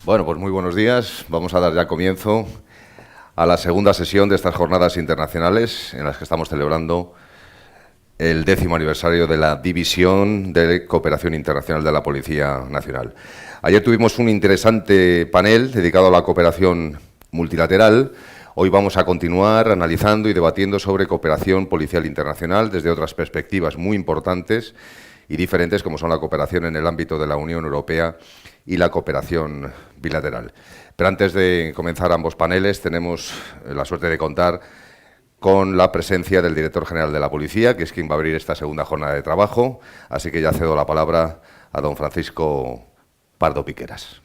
Bueno, pues muy buenos días. Vamos a dar ya comienzo a la segunda sesión de estas jornadas internacionales en las que estamos celebrando el 10º aniversario de la División de Cooperación Internacional de la Policía Nacional. Ayer tuvimos un interesante panel dedicado a la cooperación multilateral. Hoy vamos a continuar analizando y debatiendo sobre cooperación policial internacional desde otras perspectivas muy importantes y diferentes, como son la cooperación en el ámbito de la Unión Europea y la cooperación bilateral. Pero antes de comenzar ambos paneles, tenemos la suerte de contar con la presencia del director general de la Policía, que es quien va a abrir esta segunda jornada de trabajo. Así que ya cedo la palabra a don Francisco Pardo Piqueras.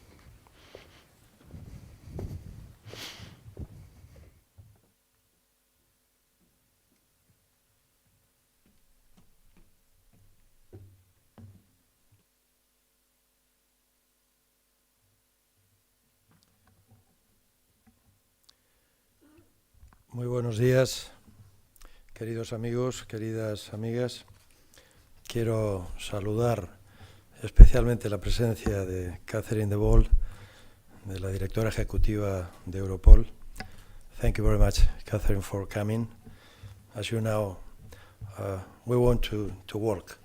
Muy buenos días, queridos amigos, queridas amigas. Quiero saludar especialmente la presencia de Catherine de Bolle, de la directora ejecutiva de EUROPOL. Thank you very much, Catherine, for coming. As you know, we want to work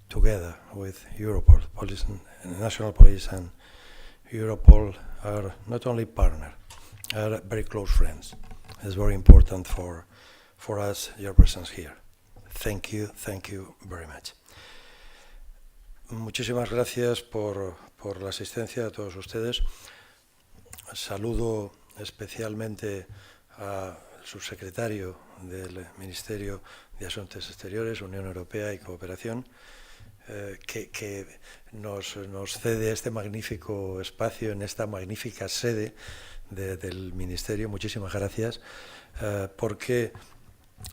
together with Europol. National Police and Europol are not only partners, are very close friends. It's very important for us, your presence here. Thank you very much. Muchísimas gracias por la asistencia a todos ustedes. Saludo especialmente al subsecretario del Ministerio de Asuntos Exteriores, Unión Europea y Cooperación, que nos cede este magnífico espacio en esta magnífica sede del Ministerio. Muchísimas gracias, porque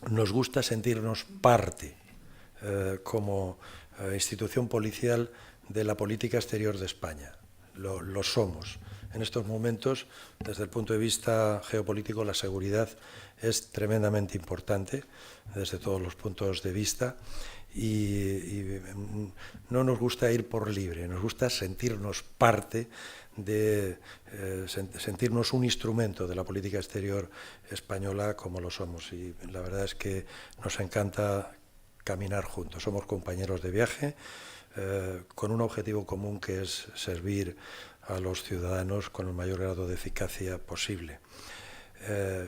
nos gusta sentirnos parte como institución policial de la política exterior de España. Lo somos. En estos momentos, desde el punto de vista geopolítico, la seguridad es tremendamente importante desde todos los puntos de vista y no nos gusta ir por libre, nos gusta sentirnos parte de sentirnos un instrumento de la política exterior española como lo somos, y la verdad es que nos encanta caminar juntos. Somos compañeros de viaje con un objetivo común, que es servir a los ciudadanos con el mayor grado de eficacia posible.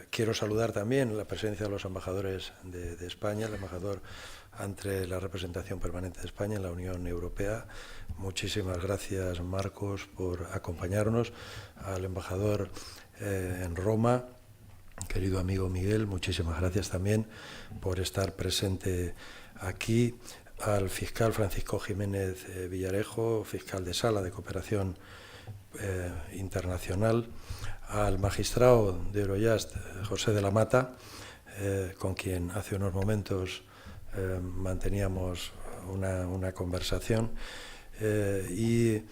Quiero saludar también la presencia de los embajadores de España, el embajador ante la representación permanente de España en la Unión Europea. Muchísimas gracias, Marcos, por acompañarnos. Al embajador en Roma, querido amigo Miguel, muchísimas gracias también por estar presente aquí. Al fiscal Francisco Jiménez Villarejo, fiscal de Sala de Cooperación Internacional. Al magistrado de Eurojust, José de la Mata, con quien hace unos momentos manteníamos una conversación, y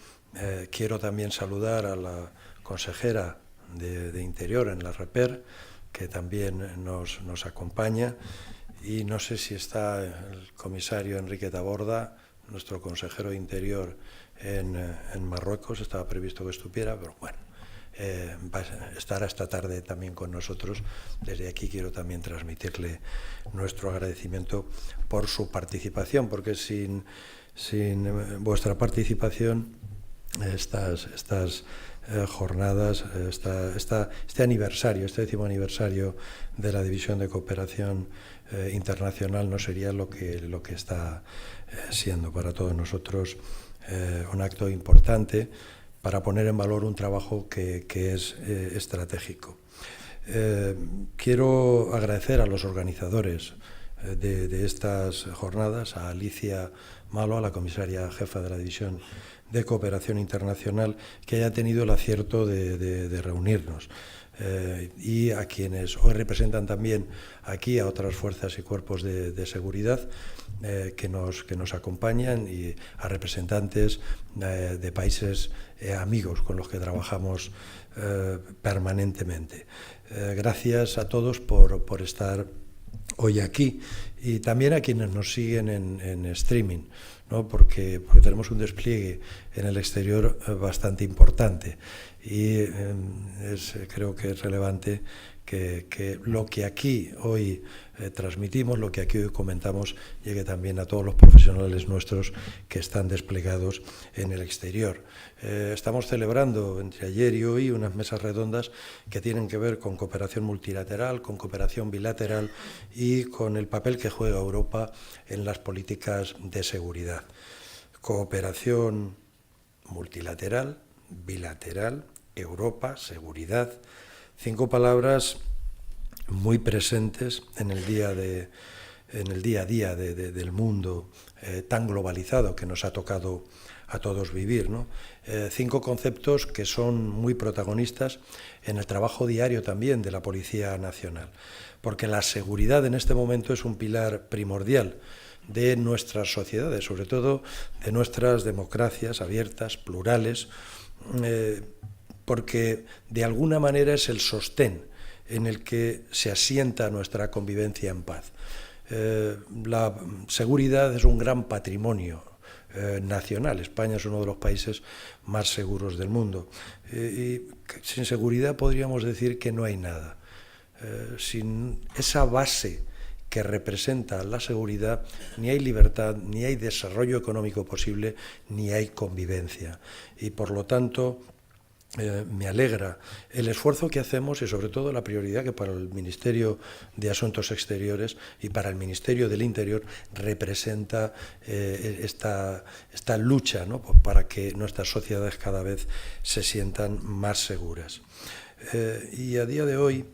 quiero también saludar a la consejera de Interior en la REPER, que también nos acompaña, y no sé si está el comisario Enrique Taborda, nuestro consejero de Interior en Marruecos. Estaba previsto que estuviera, pero bueno, va a estar esta tarde también con nosotros. Desde aquí quiero también transmitirle nuestro agradecimiento por su participación, porque sin vuestra participación estas jornadas, este aniversario, este 10º aniversario de la División de Cooperación Internacional no sería lo que está siendo para todos nosotros. Un acto importante para poner en valor un trabajo que es estratégico. Quiero agradecer a los organizadores de estas jornadas, a Alicia Malo, a la comisaria jefa de la División de Cooperación Internacional, que haya tenido el acierto de reunirnos, y a quienes hoy representan también aquí a otras fuerzas y cuerpos de seguridad que nos acompañan, y a representantes de países amigos con los que trabajamos permanentemente. Gracias a todos por estar hoy aquí, y también a quienes nos siguen en streaming, ¿no? porque tenemos un despliegue en el exterior bastante importante y creo que es relevante que lo que aquí hoy transmitimos, lo que aquí hoy comentamos, llegue también a todos los profesionales nuestros que están desplegados en el exterior. Estamos celebrando entre ayer y hoy unas mesas redondas que tienen que ver con cooperación multilateral, con cooperación bilateral y con el papel que juega Europa en las políticas de seguridad. Cooperación multilateral, bilateral, Europa, seguridad, 5 palabras muy presentes en el día a día del mundo tan globalizado que nos ha tocado a todos vivir, ¿no? 5 conceptos que son muy protagonistas en el trabajo diario también de la Policía Nacional, porque la seguridad en este momento es un pilar primordial de nuestras sociedades, sobre todo de nuestras democracias abiertas, plurales, porque de alguna manera es el sostén en el que se asienta nuestra convivencia en paz. La seguridad es un gran patrimonio nacional. España es uno de los países más seguros del mundo. Y sin seguridad podríamos decir que no hay nada. Sin esa base que representa la seguridad, ni hay libertad, ni hay desarrollo económico posible, ni hay convivencia. Y por lo tanto, me alegra el esfuerzo que hacemos y sobre todo la prioridad que para el Ministerio de Asuntos Exteriores y para el Ministerio del Interior representa esta lucha, ¿no? Para que nuestras sociedades cada vez se sientan más seguras. Y a día de hoy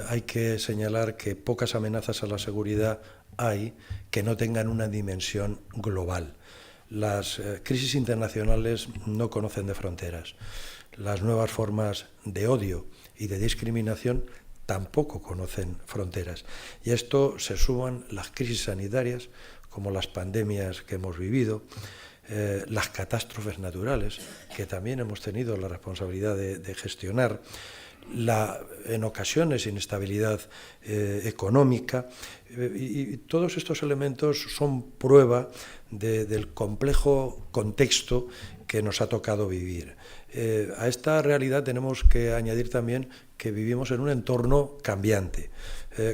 hay que señalar que pocas amenazas a la seguridad hay que no tengan una dimensión global. Las crisis internacionales no conocen de fronteras. Las nuevas formas de odio y de discriminación tampoco conocen fronteras. Y a esto se suman las crisis sanitarias, como las pandemias que hemos vivido, las catástrofes naturales, que también hemos tenido la responsabilidad de gestionar, en ocasiones inestabilidad económica, y todos estos elementos son prueba del complejo contexto que nos ha tocado vivir. A esta realidad tenemos que añadir también que vivimos en un entorno cambiante,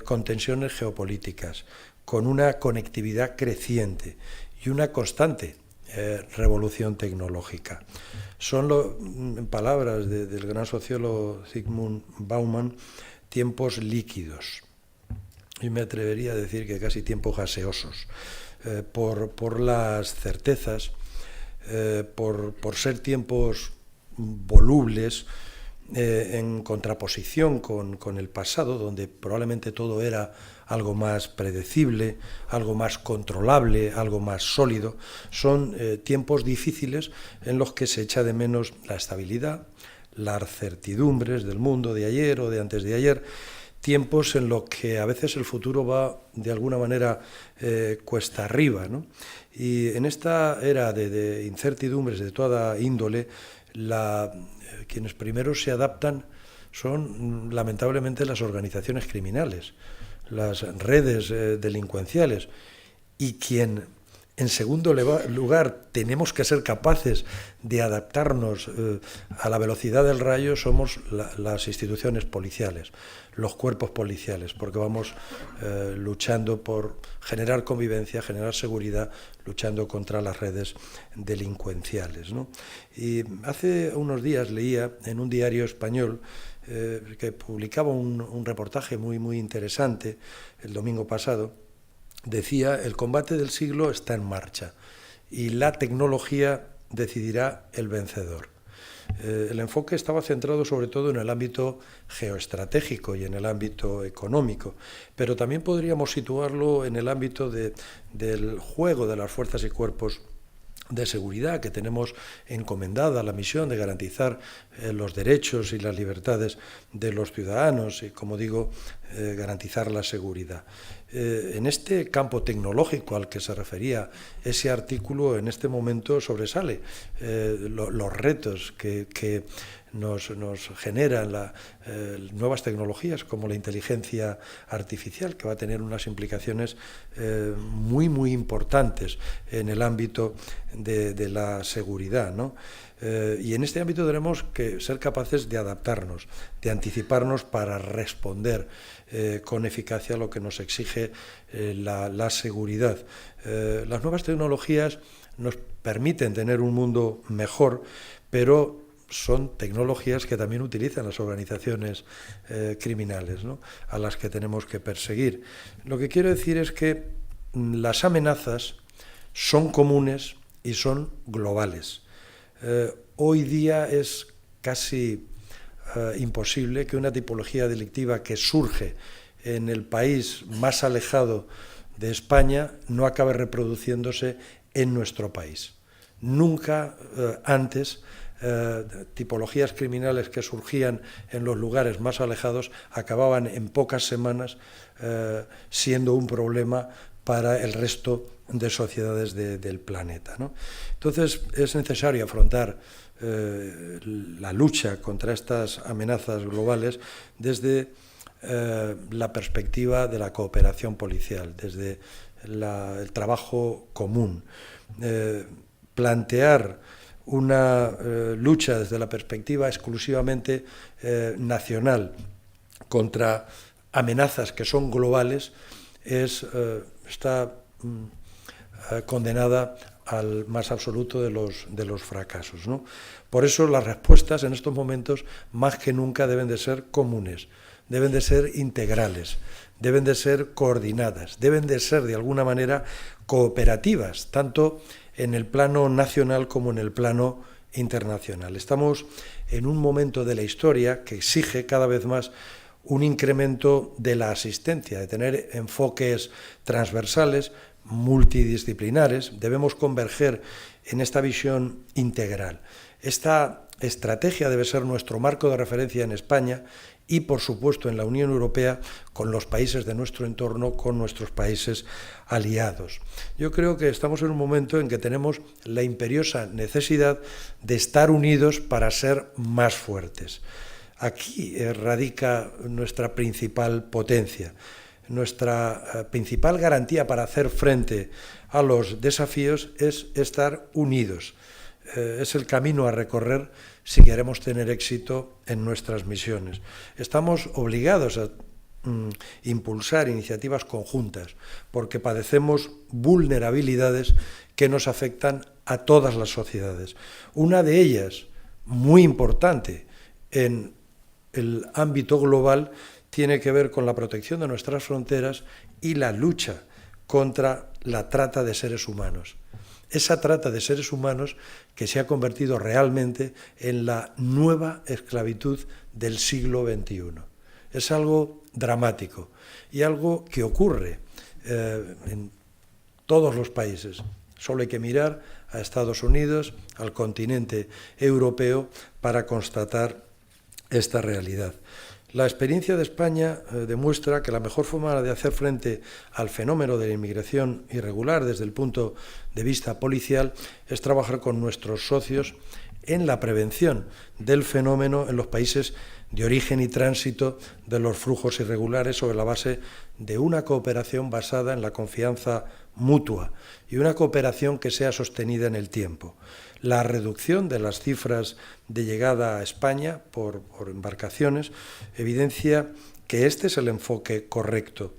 con tensiones geopolíticas, con una conectividad creciente y una constante revolución tecnológica. Son, en palabras del gran sociólogo Zygmunt Bauman, tiempos líquidos. Y me atrevería a decir que casi tiempos gaseosos, por las certezas, por ser tiempos volubles, en contraposición con el pasado, donde probablemente todo era algo más predecible, algo más controlable, algo más sólido. Son tiempos difíciles en los que se echa de menos la estabilidad, las certidumbres del mundo de ayer o de antes de ayer, tiempos en los que a veces el futuro va de alguna manera cuesta arriba, ¿no? Y en esta era de incertidumbres de toda índole, quienes primero se adaptan son lamentablemente las organizaciones criminales, las redes delincuenciales, y quien en segundo lugar tenemos que ser capaces de adaptarnos a la velocidad del rayo somos las instituciones policiales, los cuerpos policiales, porque vamos luchando por generar convivencia, generar seguridad, luchando contra las redes delincuenciales, ¿no? Y hace unos días leía en un diario español que publicaba un reportaje muy interesante el domingo pasado. Decía, el combate del siglo está en marcha y la tecnología decidirá el vencedor. El enfoque estaba centrado sobre todo en el ámbito geoestratégico y en el ámbito económico, pero también podríamos situarlo en el ámbito del juego de las fuerzas y cuerpos de seguridad, que tenemos encomendada la misión de garantizar los derechos y las libertades de los ciudadanos y, como digo, garantizar la seguridad. En este campo tecnológico al que se refería ese artículo, en este momento sobresale los retos que nos generan nuevas tecnologías como la inteligencia artificial, que va a tener unas implicaciones muy, muy importantes en el ámbito de la seguridad, ¿no? Y en este ámbito tenemos que ser capaces de adaptarnos, de anticiparnos para responder con eficacia a lo que nos exige la seguridad. Las nuevas tecnologías nos permiten tener un mundo mejor, pero son tecnologías que también utilizan las organizaciones criminales, ¿no?, a las que tenemos que perseguir. Lo que quiero decir es que las amenazas son comunes y son globales. Hoy día es casi imposible que una tipología delictiva que surge en el país más alejado de España no acabe reproduciéndose en nuestro país. Nunca antes tipologías criminales que surgían en los lugares más alejados acababan en pocas semanas siendo un problema para el resto de sociedades del planeta, ¿no? Entonces es necesario afrontar la lucha contra estas amenazas globales desde la perspectiva de la cooperación policial, desde el trabajo común. Plantear una lucha desde la perspectiva exclusivamente nacional contra amenazas que son globales está condenada al más absoluto de los fracasos, ¿no? Por eso las respuestas en estos momentos más que nunca deben de ser comunes, deben de ser integrales, deben de ser coordinadas, deben de ser de alguna manera cooperativas, tanto en el plano nacional como en el plano internacional. Estamos en un momento de la historia que exige cada vez más un incremento de la asistencia, de tener enfoques transversales, multidisciplinares. Debemos converger en esta visión integral. Esta estrategia debe ser nuestro marco de referencia en España y, por supuesto, en la Unión Europea, con los países de nuestro entorno, con nuestros países aliados. Yo creo que estamos en un momento en que tenemos la imperiosa necesidad de estar unidos para ser más fuertes. Aquí radica nuestra principal potencia, nuestra principal garantía para hacer frente a los desafíos es estar unidos. Es el camino a recorrer si queremos tener éxito en nuestras misiones. Estamos obligados a impulsar iniciativas conjuntas porque padecemos vulnerabilidades que nos afectan a todas las sociedades. Una de ellas, muy importante en el ámbito global, tiene que ver con la protección de nuestras fronteras y la lucha contra la trata de seres humanos. Esa trata de seres humanos que se ha convertido realmente en la nueva esclavitud del siglo XXI. Es algo dramático y algo que ocurre en todos los países. Solo hay que mirar a Estados Unidos, al continente europeo, para constatar esta realidad. La experiencia de España demuestra que la mejor forma de hacer frente al fenómeno de la inmigración irregular desde el punto de vista policial es trabajar con nuestros socios en la prevención del fenómeno en los países de origen y tránsito de los flujos irregulares sobre la base de una cooperación basada en la confianza mutua y una cooperación que sea sostenida en el tiempo. La reducción de las cifras de llegada a España por embarcaciones evidencia que este es el enfoque correcto.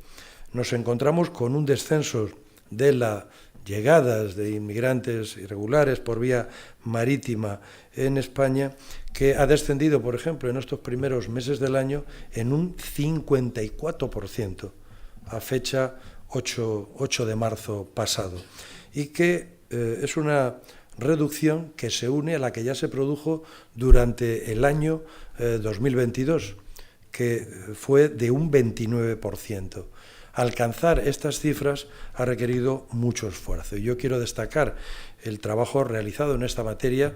Nos encontramos con un descenso de las llegadas de inmigrantes irregulares por vía marítima en España que ha descendido, por ejemplo, en estos primeros meses del año en un 54% a fecha 8 de marzo pasado y que es una reducción que se une a la que ya se produjo durante el año 2022, que fue de un 29%. Alcanzar estas cifras ha requerido mucho esfuerzo. Y yo quiero destacar el trabajo realizado en esta materia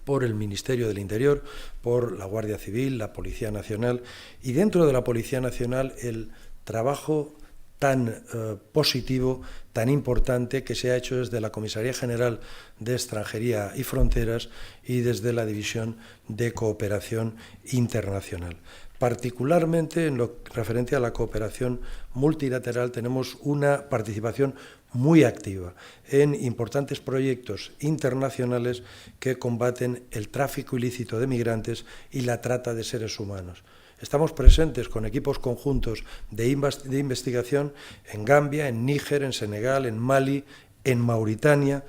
por el Ministerio del Interior, por la Guardia Civil, la Policía Nacional y dentro de la Policía Nacional el trabajo tan positivo, tan importante, que se ha hecho desde la Comisaría General de Extranjería y Fronteras y desde la División de Cooperación Internacional. Particularmente en lo referente a la cooperación multilateral tenemos una participación muy activa en importantes proyectos internacionales que combaten el tráfico ilícito de migrantes y la trata de seres humanos. Estamos presentes con equipos conjuntos de investigación en Gambia, en Níger, en Senegal, en Mali, en Mauritania,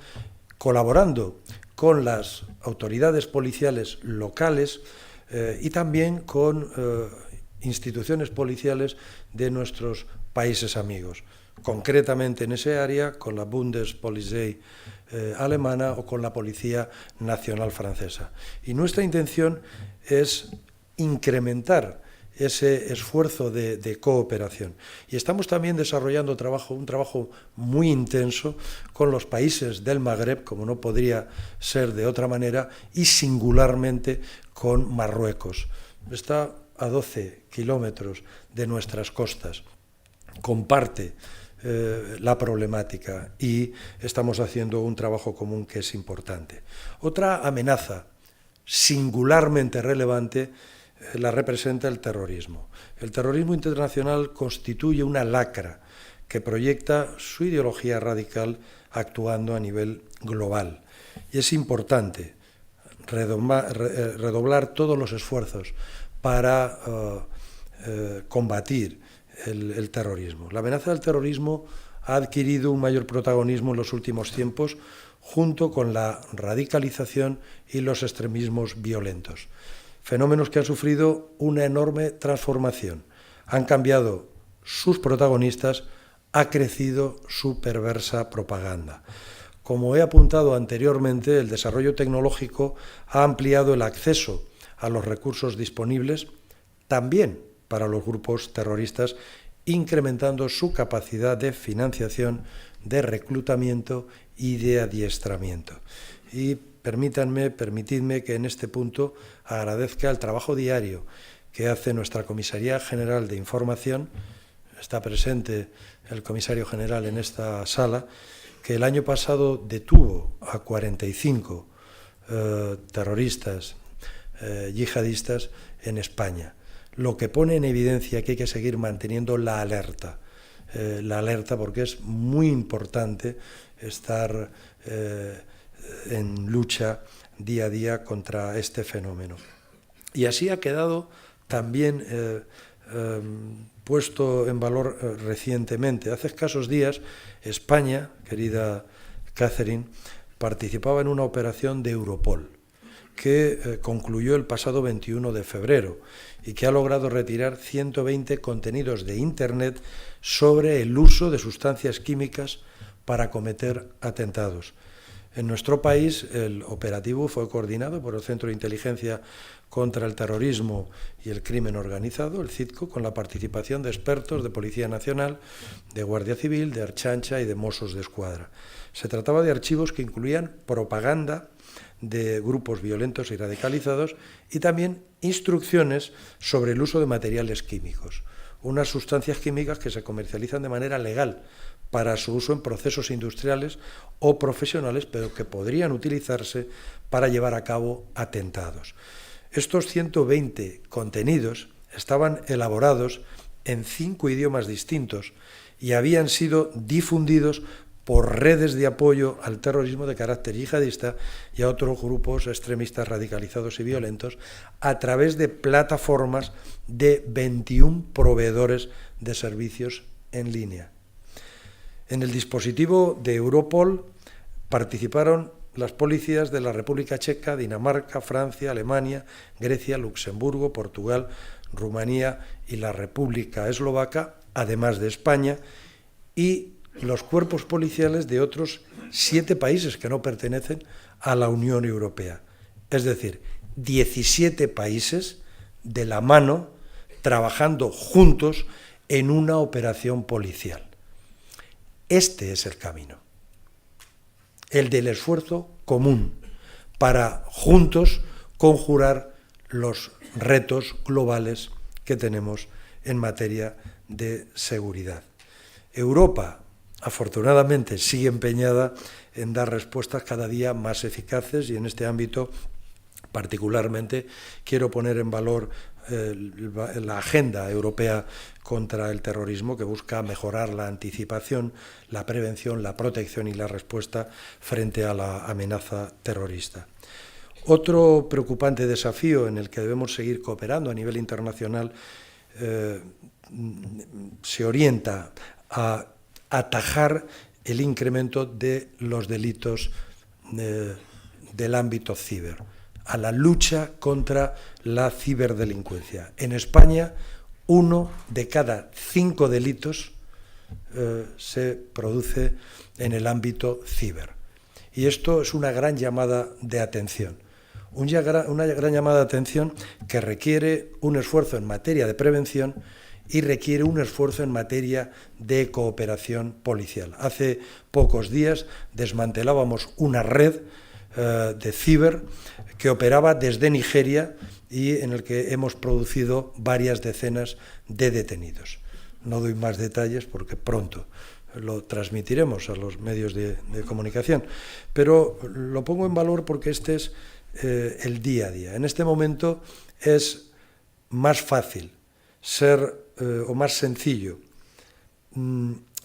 colaborando con las autoridades policiales locales y también con instituciones policiales de nuestros países amigos. Concretamente en ese área con la Bundespolizei alemana o con la Policía Nacional francesa. Y nuestra intención es incrementar ese esfuerzo de cooperación. Y estamos también desarrollando un trabajo muy intenso con los países del Magreb, como no podría ser de otra manera, y singularmente con Marruecos. Está a 12 kilómetros de nuestras costas, comparte la problemática y estamos haciendo un trabajo común que es importante. Otra amenaza singularmente relevante la representa el terrorismo. El terrorismo internacional constituye una lacra que proyecta su ideología radical actuando a nivel global. Y es importante redoblar todos los esfuerzos para combatir el terrorismo. La amenaza del terrorismo ha adquirido un mayor protagonismo en los últimos tiempos junto con la radicalización y los extremismos violentos. Fenómenos que han sufrido una enorme transformación. Han cambiado sus protagonistas, ha crecido su perversa propaganda. Como he apuntado anteriormente, el desarrollo tecnológico ha ampliado el acceso a los recursos disponibles, también para los grupos terroristas, incrementando su capacidad de financiación, de reclutamiento y de adiestramiento. Y permitidme que en este punto agradezca el trabajo diario que hace nuestra Comisaría General de Información. Está presente el comisario general en esta sala, que el año pasado detuvo a 45 terroristas yihadistas en España, lo que pone en evidencia que hay que seguir manteniendo la alerta porque es muy importante estar en lucha día a día contra este fenómeno. Y así ha quedado también puesto en valor recientemente. Hace escasos días, España, querida Catherine, participaba en una operación de EUROPOL que concluyó el pasado 21 de febrero y que ha logrado retirar 120 contenidos de Internet sobre el uso de sustancias químicas para cometer atentados. En nuestro país, el operativo fue coordinado por el Centro de Inteligencia contra el Terrorismo y el Crimen Organizado, el CITCO, con la participación de expertos de Policía Nacional, de Guardia Civil, de Ertzaintza y de Mossos de Escuadra. Se trataba de archivos que incluían propaganda de grupos violentos y radicalizados y también instrucciones sobre el uso de materiales químicos, unas sustancias químicas que se comercializan de manera legal para su uso en procesos industriales o profesionales, pero que podrían utilizarse para llevar a cabo atentados. Estos 120 contenidos estaban elaborados en 5 idiomas distintos y habían sido difundidos por redes de apoyo al terrorismo de carácter yihadista y a otros grupos extremistas radicalizados y violentos a través de plataformas de 21 proveedores de servicios en línea. En el dispositivo de EUROPOL participaron las policías de la República Checa, Dinamarca, Francia, Alemania, Grecia, Luxemburgo, Portugal, Rumanía y la República Eslovaca, además de España, y los cuerpos policiales de otros 7 países que no pertenecen a la Unión Europea. Es decir, 17 países de la mano trabajando juntos en una operación policial. Este es el camino, el del esfuerzo común para juntos conjurar los retos globales que tenemos en materia de seguridad. Europa, afortunadamente, sigue empeñada en dar respuestas cada día más eficaces y en este ámbito particularmente quiero poner en valor la agenda europea contra el terrorismo, que busca mejorar la anticipación, la prevención, la protección y la respuesta frente a la amenaza terrorista. Otro preocupante desafío en el que debemos seguir cooperando a nivel internacional se orienta a atajar el incremento de los delitos del ámbito ciber, a la lucha contra la ciberdelincuencia. En España, 1 de cada 5 delitos se produce en el ámbito ciber. Y esto es una gran llamada de atención. Una gran llamada de atención que requiere un esfuerzo en materia de prevención y requiere un esfuerzo en materia de cooperación policial. Hace pocos días desmantelábamos una red de ciber que operaba desde Nigeria y en el que hemos producido varias decenas de detenidos. No doy más detalles porque pronto lo transmitiremos a los medios de comunicación, pero lo pongo en valor porque este es el día a día. En este momento es más fácil o más sencillo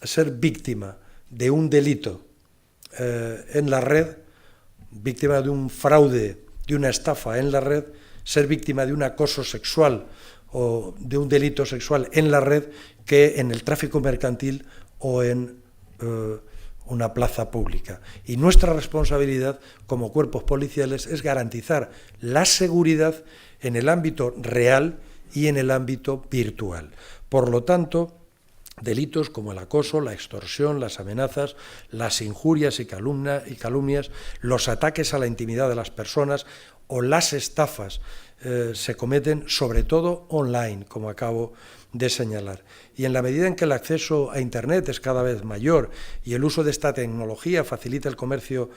ser víctima de un delito en la red, víctima de un fraude, de una estafa en la red, ser víctima de un acoso sexual o de un delito sexual en la red que en el tráfico mercantil o en una plaza pública. Y nuestra responsabilidad como cuerpos policiales es garantizar la seguridad en el ámbito real y en el ámbito virtual. Por lo tanto, delitos como el acoso, la extorsión, las amenazas, las injurias y calumnias, los ataques a la intimidad de las personas o las estafas se cometen sobre todo online, como acabo de señalar. Y en la medida en que el acceso a Internet es cada vez mayor y el uso de esta tecnología facilita el comercio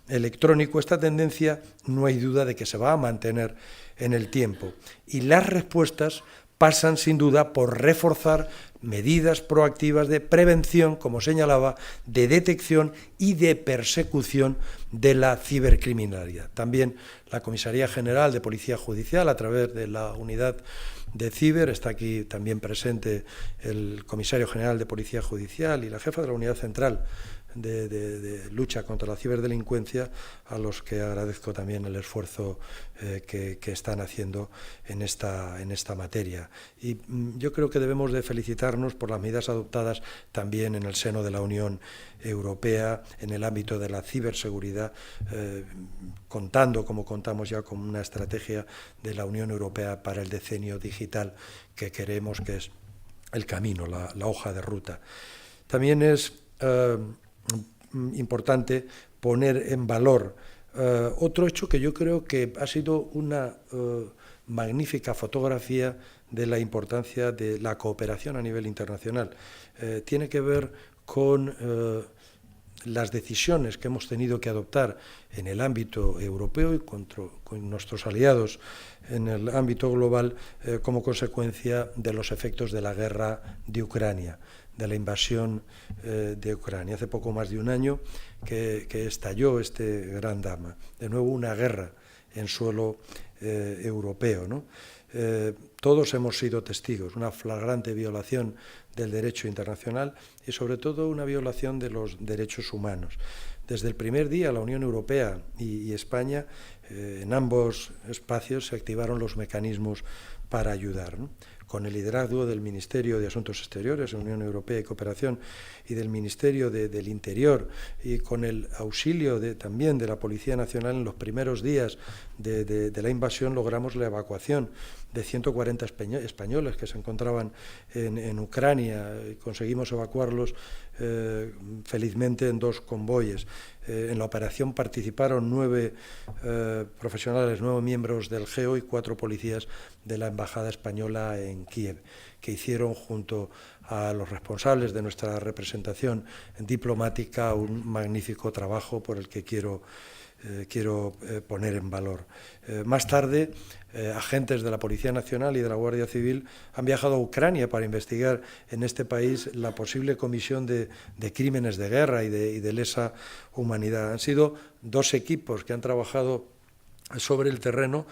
electrónico, esta tendencia no hay duda de que se va a mantener en el tiempo. Y las respuestas pasan sin duda por reforzar medidas proactivas de prevención, como señalaba, de detección y de persecución de la cibercriminalidad. También la Comisaría General de Policía Judicial, a través de la unidad de ciber, está aquí también presente el Comisario General de Policía Judicial y la jefa de la Unidad Central de lucha contra la ciberdelincuencia, a los que agradezco también el esfuerzo que están haciendo en esta materia. Y yo creo que debemos de felicitarnos por las medidas adoptadas también en el seno de la Unión Europea en el ámbito de la ciberseguridad, contando, como contamos ya, con una estrategia de la Unión Europea para el decenio digital que queremos, que es el camino, la hoja de ruta. También es importante poner en valor otro hecho que yo creo que ha sido una magnífica fotografía de la importancia de la cooperación a nivel internacional. Tiene que ver con las decisiones que hemos tenido que adoptar en el ámbito europeo y con nuestros aliados en el ámbito global como consecuencia de los efectos de la guerra de Ucrania, de la invasión de Ucrania. Hace poco más de un año que estalló este gran drama. De nuevo una guerra en suelo europeo, ¿no? Todos hemos sido testigos, una flagrante violación del derecho internacional y sobre todo una violación de los derechos humanos. Desde el primer día la Unión Europea y España, en ambos espacios se activaron los mecanismos para ayudar, ¿no? Con el liderazgo del Ministerio de Asuntos Exteriores, Unión Europea y Cooperación, y del Ministerio del Interior, y con el auxilio también de la Policía Nacional, en los primeros días de la invasión logramos la evacuación de 140 españoles que se encontraban en Ucrania, y conseguimos evacuarlos felizmente en 2 convoyes. En la operación participaron 9 profesionales, 9 miembros del GEO y 4 policías de la Embajada Española en Kiev, que hicieron junto a los responsables de nuestra representación diplomática un magnífico trabajo por el que quiero quiero poner en valor. Más tarde, agentes de la Policía Nacional y de la Guardia Civil han viajado a Ucrania para investigar en este país la posible comisión de crímenes de guerra y de lesa humanidad. Han sido 2 equipos que han trabajado sobre el terreno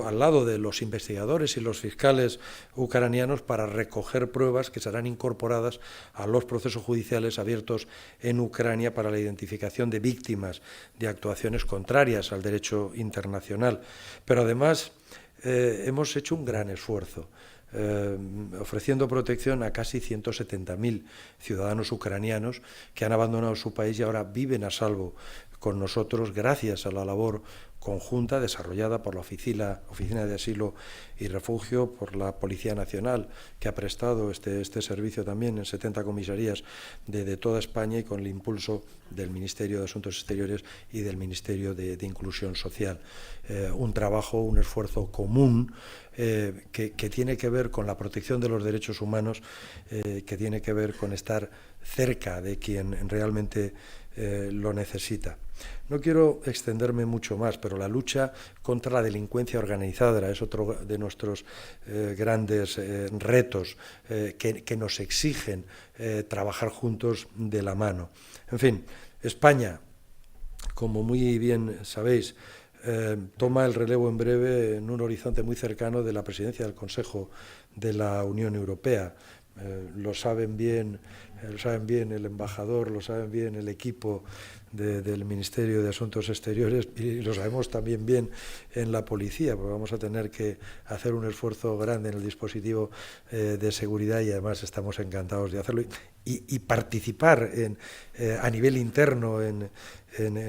al lado de los investigadores y los fiscales ucranianos para recoger pruebas que serán incorporadas a los procesos judiciales abiertos en Ucrania para la identificación de víctimas de actuaciones contrarias al derecho internacional. Pero además hemos hecho un gran esfuerzo, ofreciendo protección a casi 170.000 ciudadanos ucranianos que han abandonado su país y ahora viven a salvo con nosotros gracias a la labor conjunta desarrollada por la Oficina de Asilo y Refugio, por la Policía Nacional, que ha prestado este servicio también en 70 comisarías de toda España y con el impulso del Ministerio de Asuntos Exteriores y del Ministerio de Inclusión Social. Un trabajo, un esfuerzo común que tiene que ver con la protección de los derechos humanos, que tiene que ver con estar cerca de quien realmente lo necesita. No quiero extenderme mucho más, pero la lucha contra la delincuencia organizada es otro de nuestros grandes retos que nos exigen trabajar juntos de la mano. En fin, España, como muy bien sabéis, toma el relevo en breve en un horizonte muy cercano de la presidencia del Consejo de la Unión Europea. Lo saben bien el embajador, lo saben bien el equipo del Ministerio de Asuntos Exteriores y lo sabemos también bien en la policía, porque vamos a tener que hacer un esfuerzo grande en el dispositivo de seguridad y además estamos encantados de hacerlo y participar a nivel interno en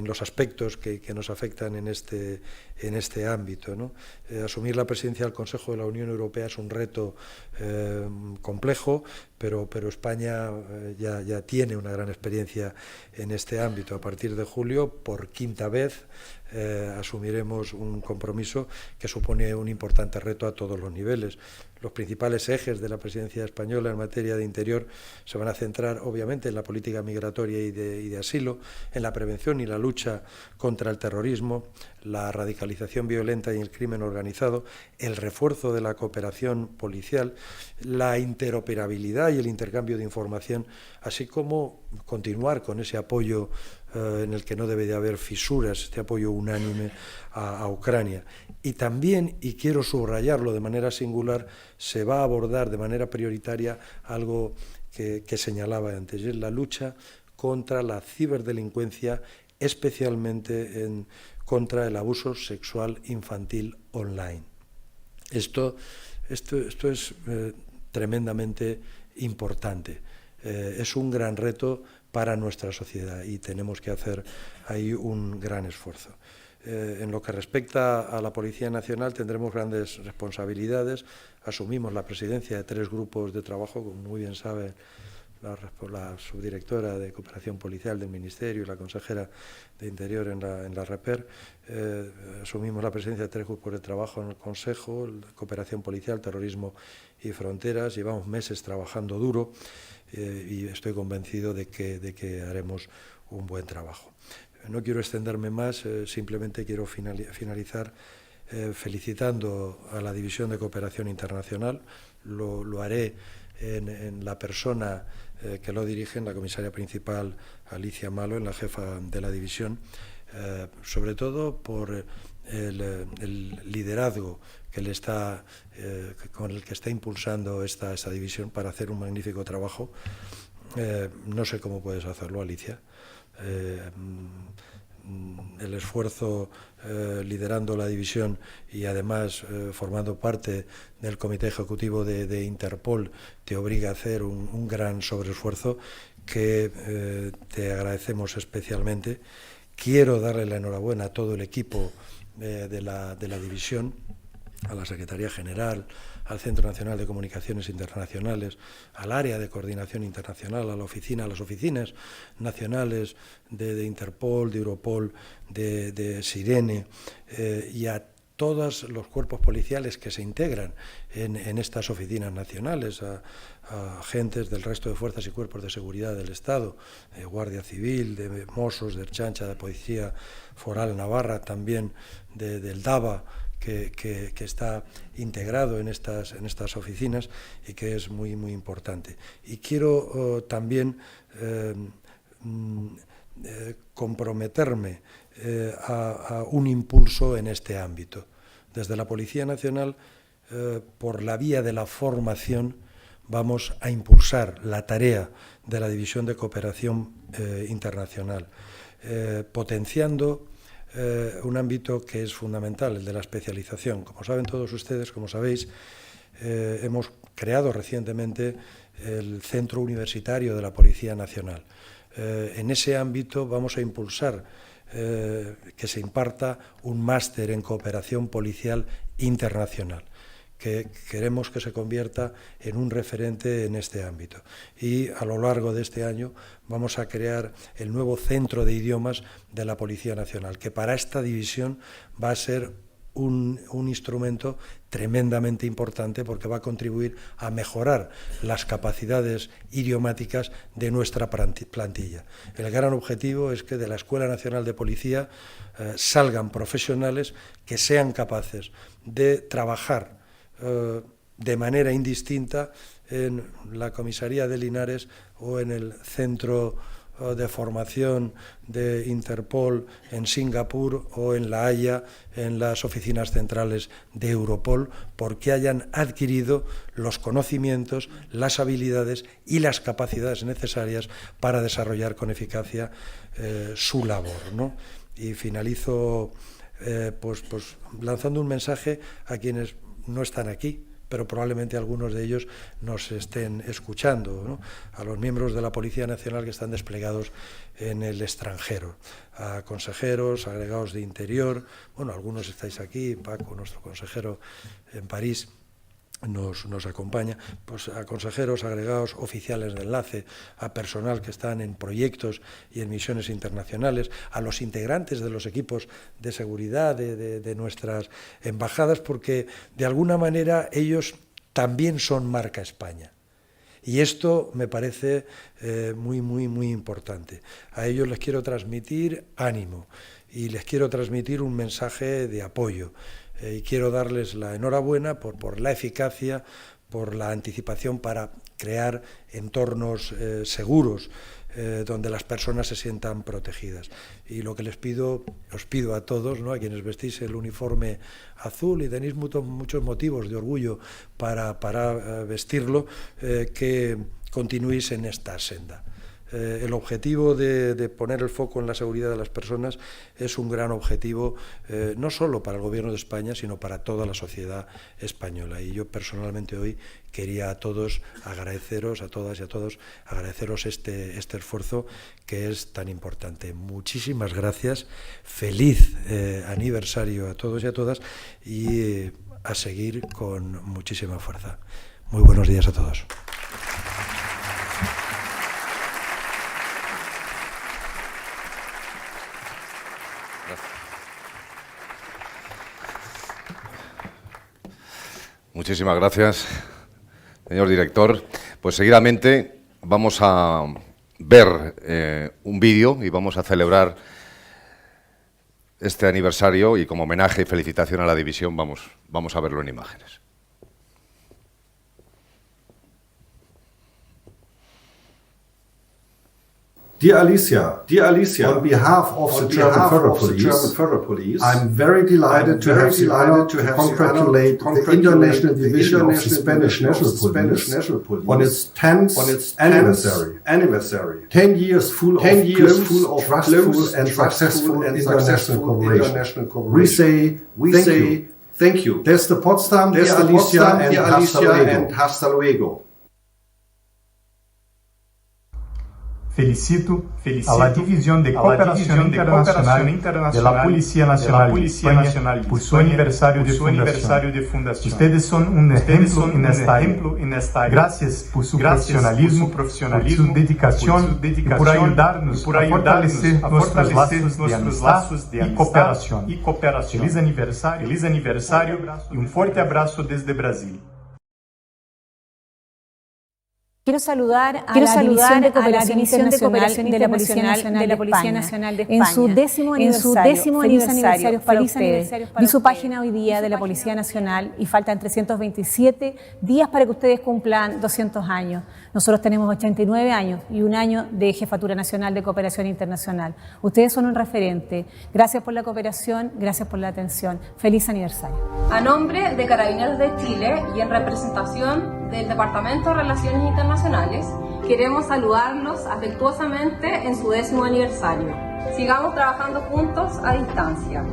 los aspectos que nos afectan en este ámbito, ¿no? Asumir la presidencia del Consejo de la Unión Europea es un reto complejo, pero España ya tiene una gran experiencia en este ámbito. A partir de julio, por 5ª vez, asumiremos un compromiso que supone un importante reto a todos los niveles. Los principales ejes de la presidencia española en materia de interior se van a centrar, obviamente, en la política migratoria y de asilo, en la prevención y la lucha contra el terrorismo, la radicalización violenta y el crimen organizado, el refuerzo de la cooperación policial, la interoperabilidad y el intercambio de información, así como continuar con ese apoyo en el que no debe de haber fisuras, este apoyo unánime a Ucrania. Y también, y quiero subrayarlo de manera singular, se va a abordar de manera prioritaria algo que señalaba antes, es la lucha contra la ciberdelincuencia, especialmente contra el abuso sexual infantil online. Esto es tremendamente importante. Es un gran reto para nuestra sociedad y tenemos que hacer ahí un gran esfuerzo. En lo que respecta a la Policía Nacional tendremos grandes responsabilidades. Asumimos la presidencia de 3 grupos de trabajo, como muy bien sabe la subdirectora de Cooperación Policial del Ministerio y la consejera de Interior en la REPER. Asumimos la presidencia de 3 grupos de trabajo en el Consejo, Cooperación Policial, Terrorismo y Fronteras. Llevamos meses trabajando duro y estoy convencido de que haremos un buen trabajo. No quiero extenderme más, simplemente quiero finalizar felicitando a la División de Cooperación Internacional. Lo haré en la persona que lo dirige, en la comisaria principal Alicia Malo, en la jefa de la división, sobre todo por el liderazgo con el que está impulsando esta división para hacer un magnífico trabajo. No sé cómo puedes hacerlo, Alicia. El esfuerzo liderando la división y además formando parte del comité ejecutivo de Interpol te obliga a hacer un gran sobreesfuerzo que te agradecemos especialmente. Quiero darle la enhorabuena a todo el equipo de la división, a la Secretaría General, al Centro Nacional de Comunicaciones Internacionales, al área de coordinación internacional, a las oficinas nacionales de Interpol, de EUROPOL, de Sirene y a todos los cuerpos policiales que se integran en estas oficinas nacionales, a agentes del resto de fuerzas y cuerpos de seguridad del Estado, Guardia Civil, de Mossos, de Ertzaintza, de Policía Foral Navarra, también del DABA, que está integrado en estas oficinas y que es muy, muy importante. Y quiero también comprometerme a un impulso en este ámbito. Desde la Policía Nacional, por la vía de la formación, vamos a impulsar la tarea de la División de Cooperación Internacional, potenciando un ámbito que es fundamental, el de la especialización. Como saben todos ustedes, como sabéis, hemos creado recientemente el Centro Universitario de la Policía Nacional. En ese ámbito vamos a impulsar que se imparta un máster en cooperación policial internacional, que queremos que se convierta en un referente en este ámbito. Y a lo largo de este año vamos a crear el nuevo Centro de Idiomas de la Policía Nacional, que para esta división va a ser un instrumento tremendamente importante, porque va a contribuir a mejorar las capacidades idiomáticas de nuestra plantilla. El gran objetivo es que de la Escuela Nacional de Policía salgan profesionales que sean capaces de trabajar de manera indistinta en la comisaría de Linares o en el centro de formación de Interpol en Singapur o en La Haya, en las oficinas centrales de EUROPOL, porque hayan adquirido los conocimientos, las habilidades y las capacidades necesarias para desarrollar con eficacia su labor, ¿no? Y finalizo pues lanzando un mensaje a quienes no están aquí, pero probablemente algunos de ellos nos estén escuchando, ¿no? A los miembros de la Policía Nacional que están desplegados en el extranjero, a consejeros, agregados de Interior, bueno, algunos estáis aquí, Paco, nuestro consejero en París, nos acompaña, pues a consejeros, agregados, oficiales de enlace, a personal que están en proyectos y en misiones internacionales, a los integrantes de los equipos de seguridad de nuestras embajadas, porque de alguna manera ellos también son marca España. Y esto me parece muy, muy, muy importante. A ellos les quiero transmitir ánimo y les quiero transmitir un mensaje de apoyo. Y quiero darles la enhorabuena por la eficacia, por la anticipación para crear entornos seguros, donde las personas se sientan protegidas. Y lo que les pido, os pido a todos, ¿no?, a quienes vestís el uniforme azul y tenéis muchos motivos de orgullo para vestirlo, que continuéis en esta senda. El objetivo de poner el foco en la seguridad de las personas es un gran objetivo, no solo para el Gobierno de España, sino para toda la sociedad española. Y yo personalmente hoy quería a todos agradeceros, a todas y a todos, agradeceros este esfuerzo que es tan importante. Muchísimas gracias, feliz aniversario a todos y a todas, y a seguir con muchísima fuerza. Muy buenos días a todos. Muchísimas gracias, señor director. Pues seguidamente vamos a ver un vídeo y vamos a celebrar este aniversario, y como homenaje y felicitación a la división vamos a verlo en imágenes. Dear Alicia, on behalf of the German Federal Police, I'm very delighted to have the honor to congratulate the International Division of the Spanish National Police on its 10th anniversary. 10 years full of trustful and successful international cooperation. We say thank you. Desde Potsdam, dear Alicia, and hasta luego. Felicito a la División de Cooperación Internacional de la Policía Nacional de España por su aniversario de fundación. Ustedes son un ejemplo en esta área. Gracias por su profesionalismo, por su dedicación y por ayudarnos a fortalecer nuestros lazos de amistad y cooperación. Feliz aniversario y un fuerte abrazo desde Brasil. Quiero saludar a la División de Cooperación Internacional de la Policía Nacional de España en su décimo aniversario para ustedes. Vi su página hoy día de la Policía Nacional y faltan 327 días para que ustedes cumplan 200 años. Nosotros tenemos 89 años y un año de Jefatura Nacional de Cooperación Internacional. Ustedes son un referente. Gracias por la cooperación, gracias por la atención. Feliz aniversario. A nombre de Carabineros de Chile y en representación del Departamento de Relaciones Internacionales, queremos saludarlos afectuosamente en su 10º aniversario. Sigamos trabajando juntos a distancia.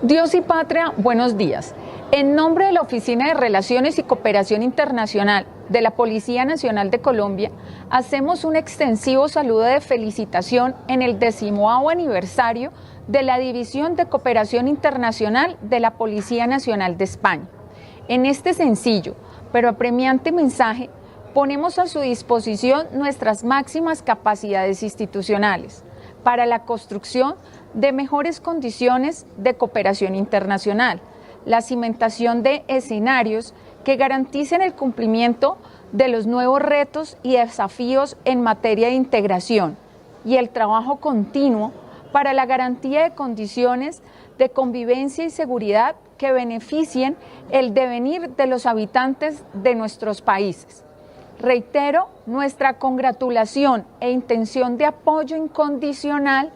Dios y patria, buenos días. En nombre de la Oficina de Relaciones y Cooperación Internacional de la Policía Nacional de Colombia, hacemos un extensivo saludo de felicitación en el 10º aniversario de la División de Cooperación Internacional de la Policía Nacional de España. En este sencillo, pero apremiante mensaje, ponemos a su disposición nuestras máximas capacidades institucionales para la construcción de mejores condiciones de cooperación internacional, la cimentación de escenarios que garanticen el cumplimiento de los nuevos retos y desafíos en materia de integración y el trabajo continuo para la garantía de condiciones de convivencia y seguridad que beneficien el devenir de los habitantes de nuestros países. Reitero nuestra congratulación e intención de apoyo incondicional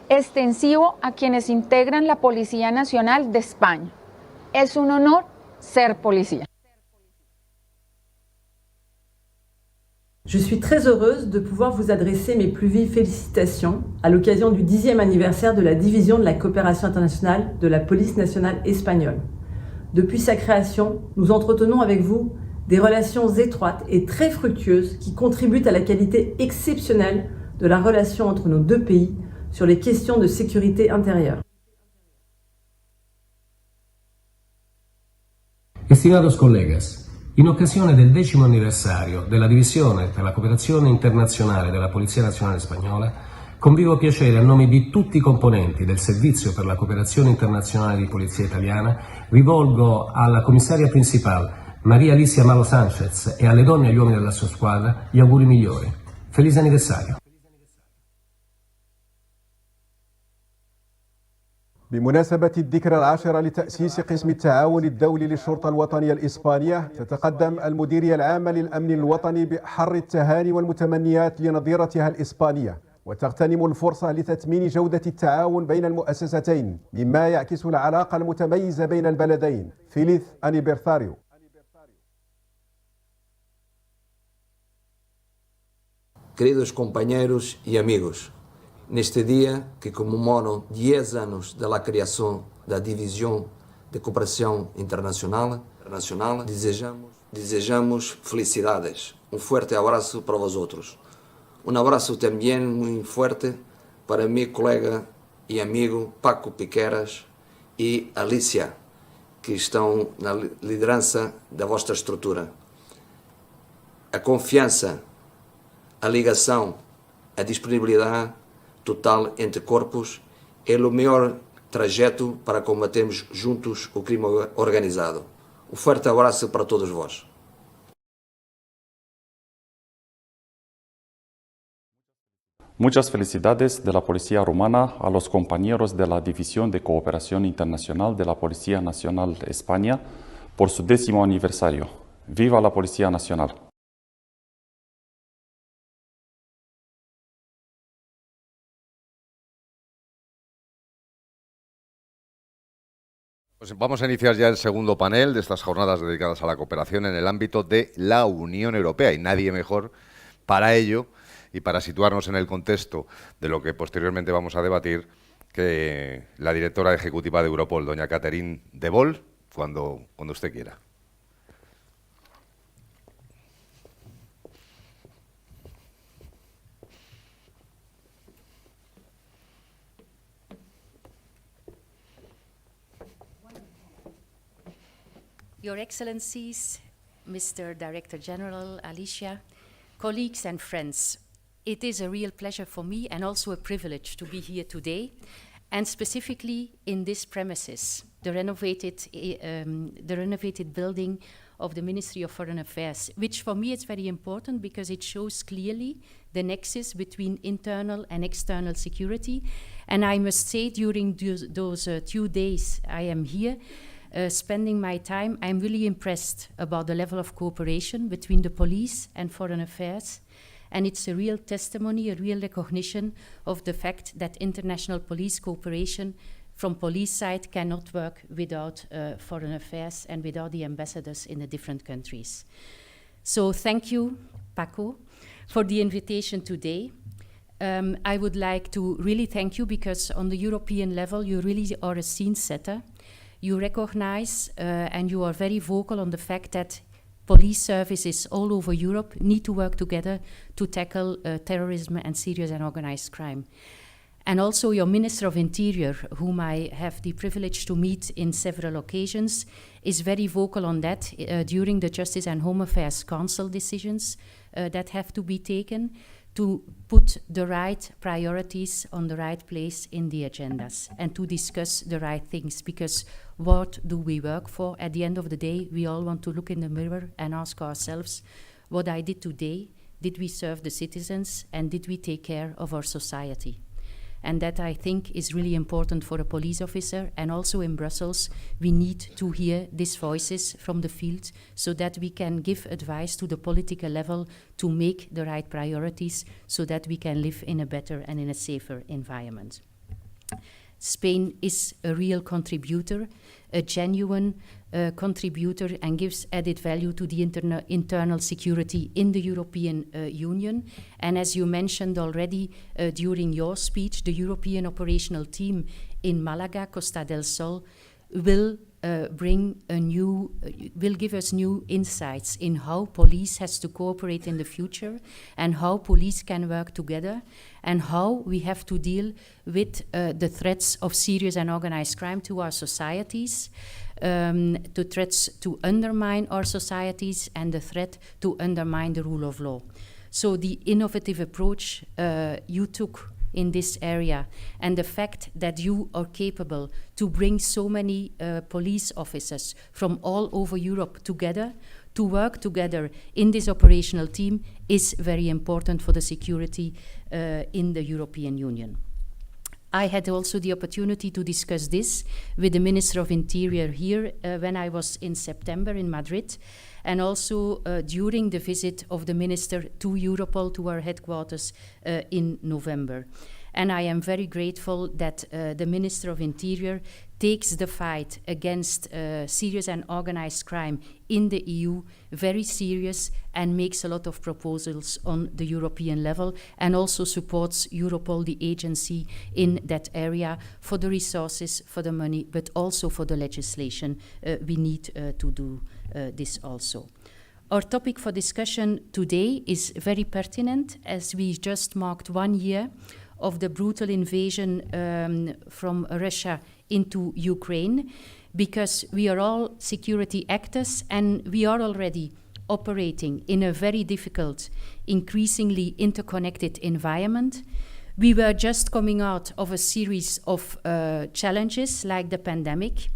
extensivo a quienes integran la Policía Nacional de España. Es un honor ser policía. Je suis très heureuse de pouvoir vous adresser mes plus vives félicitations à l'occasion du 10e anniversaire de la Division de la Coopération Internationale de la Police Nationale Espagnole. Depuis sa création, nous entretenons avec vous des relations étroites et très fructueuses qui contribuent à la qualité exceptionnelle de la relation entre nos deux pays sur les questions de sécurité intérieure. Estimados colegas, in occasione del 10° anniversario della Divisione per la Cooperazione Internazionale della Polizia Nazionale Spagnola, con vivo piacere a nome di tutti i componenti del Servizio per la Cooperazione Internazionale di Polizia Italiana, rivolgo alla commissaria principale María Alicia Malo Sánchez e alle donne e agli uomini della sua squadra gli auguri migliori. Feliz anniversario! بمناسبة الذكرى العاشرة لتأسيس قسم التعاون الدولي للشرطة الوطنية الإسبانية، تتقدم المديرية العامة للأمن الوطني بأحر التهاني والمتمنيات لنظيرتها الإسبانية، وتغتنم الفرصة لتثمين جودة التعاون بين المؤسستين مما يعكس العلاقة المتميزة بين البلدين. فيليز أنيبرساريو. Queridos compañeros y amigos, neste dia que comemora 10 anos da criação da División de Cooperación Internacional, desejamos felicidades. Um forte abraço para vosotros. Um abraço também muito forte para meu colega e amigo Pardo Piqueras e Alicia, que estão na liderança da vossa estrutura. A confiança, a ligação, a disponibilidade total entre corpos é o melhor trajeto para combatermos juntos o crime organizado. Um forte abraço para todos vós. Muchas felicidades de la Policía Rumana a los compañeros de la División de Cooperación Internacional de la Policía Nacional de España por su 10º aniversario. ¡Viva la Policía Nacional! Pues vamos a iniciar ya el segundo panel de estas jornadas dedicadas a la cooperación en el ámbito de la Unión Europea, y nadie mejor para ello y para situarnos en el contexto de lo que posteriormente vamos a debatir que la directora ejecutiva de EUROPOL, doña Catherine de Bolle, cuando usted quiera. Your Excellencies, Mr. Director General Alicia, colleagues and friends, it is a real pleasure for me and also a privilege to be here today, and specifically in this premises, the renovated building of the Ministry of Foreign Affairs, which for me is very important because it shows clearly the nexus between internal and external security. And I must say, during those 2 days I am here, spending my time, I'm really impressed about the level of cooperation between the police and foreign affairs. And it's a real testimony, a real recognition of the fact that international police cooperation from police side cannot work without foreign affairs and without the ambassadors in the different countries. So thank you, Paco, for the invitation today. I would like to really thank you because on the European level, you really are a scene setter. You recognize and you are very vocal on the fact that police services all over Europe need to work together to tackle terrorism and serious and organized crime. And also your Minister of Interior, whom I have the privilege to meet in several occasions, is very vocal on that during the Justice and Home Affairs Council decisions that have to be taken to put the right priorities on the right place in the agendas and to discuss the right things, because what do we work for? At the end of the day, we all want to look in the mirror and ask ourselves, what I did today, did we serve the citizens and did we take care of our society? And that, I think, is really important for a police officer. And also in Brussels, we need to hear these voices from the field so that we can give advice to the political level to make the right priorities so that we can live in a better and in a safer environment. Spain is a real contributor, a genuine contributor, and gives added value to the internal security in the European Union. And as you mentioned already during your speech, the European operational team in Malaga, Costa del Sol, will give us new insights in how police has to cooperate in the future and how police can work together and how we have to deal with the threats of serious and organized crime to our societies, the threats to undermine our societies and the threat to undermine the rule of law. So the innovative approach you took in this area and the fact that you are capable to bring so many police officers from all over Europe together to work together in this operational team is very important for the security in the European Union. I had also the opportunity to discuss this with the Minister of Interior here when I was in September in Madrid, and also during the visit of the Minister to Europol, to our headquarters in November. And I am very grateful that the Minister of Interior takes the fight against serious and organized crime in the EU very serious and makes a lot of proposals on the European level and also supports Europol, the agency, in that area for the resources, for the money, but also for the legislation. We need to do this also. Our topic for discussion today is very pertinent as we just marked 1 year of the brutal invasion from Russia into Ukraine, because we are all security actors and we are already operating in a very difficult, increasingly interconnected environment. We were just coming out of a series of challenges like the pandemic,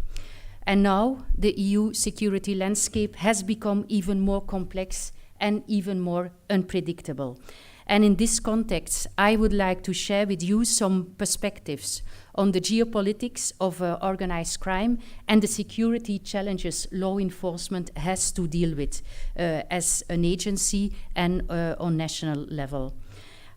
and now the EU security landscape has become even more complex and even more unpredictable. And in this context, I would like to share with you some perspectives on the geopolitics of organized crime and the security challenges law enforcement has to deal with as an agency and on national level.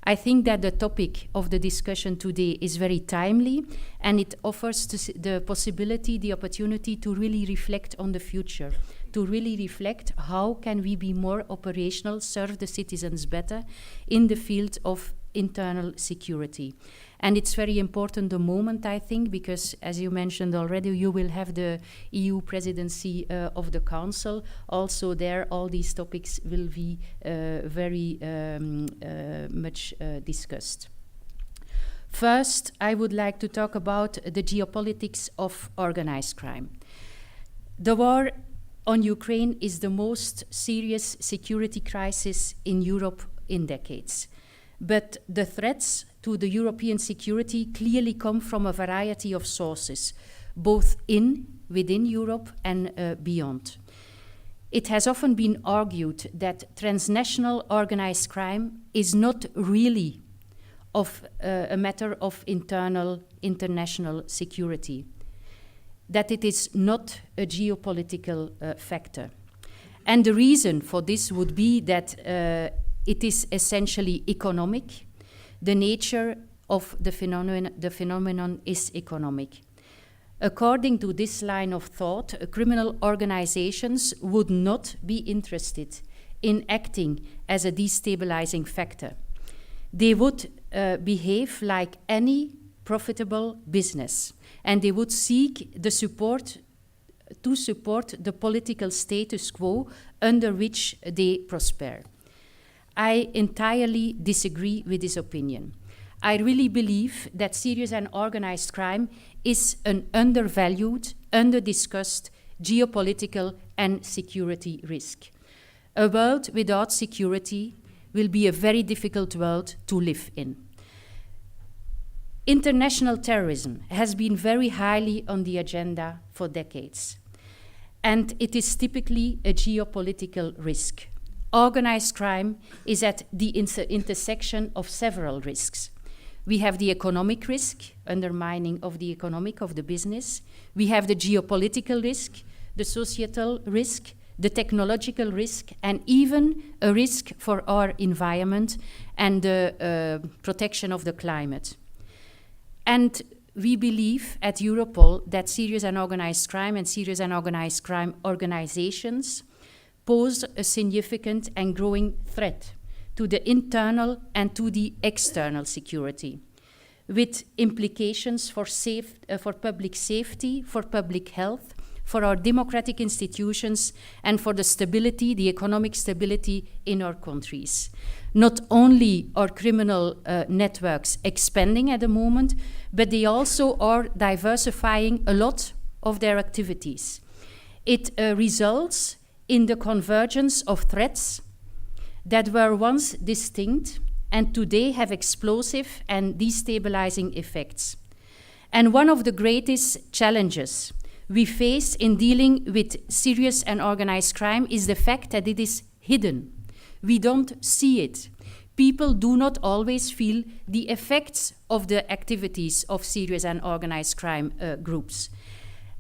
I think that the topic of the discussion today is very timely, and it offers the possibility, the opportunity to really reflect on the future, to really reflect how can we be more operational, serve the citizens better in the field of internal security. And it's very important the moment, I think, because as you mentioned already, you will have the EU presidency of the Council. Also there, all these topics will be very much discussed. First, I would like to talk about the geopolitics of organized crime. The war on Ukraine is the most serious security crisis in Europe in decades. But the threats to the European security clearly come from a variety of sources, both within Europe and beyond. It has often been argued that transnational organized crime is not really a matter of international security, that it is not a geopolitical factor. And the reason for this would be that it is essentially economic. The nature of the phenomenon is economic. According to this line of thought, criminal organizations would not be interested in acting as a destabilizing factor. They would behave like any profitable business, and they would seek the support the political status quo under which they prosper. I entirely disagree with this opinion. I really believe that serious and organized crime is an undervalued, under-discussed geopolitical and security risk. A world without security will be a very difficult world to live in. International terrorism has been very highly on the agenda for decades, and it is typically a geopolitical risk. Organized crime is at the intersection of several risks. We have the economic risk, undermining of the economic of the business. We have the geopolitical risk, the societal risk, the technological risk, and even a risk for our environment and the protection of the climate. And we believe at Europol that serious and organized crime and serious and organized crime organizations pose a significant and growing threat to the internal and to the external security, with implications for public safety, for public health, for our democratic institutions, and for the stability, the economic stability in our countries. Not only are criminal networks expanding at the moment, but they also are diversifying a lot of their activities. It results in the convergence of threats that were once distinct and today have explosive and destabilizing effects. And one of the greatest challenges we face in dealing with serious and organized crime is the fact that it is hidden. We don't see it. People do not always feel the effects of the activities of serious and organized crime groups.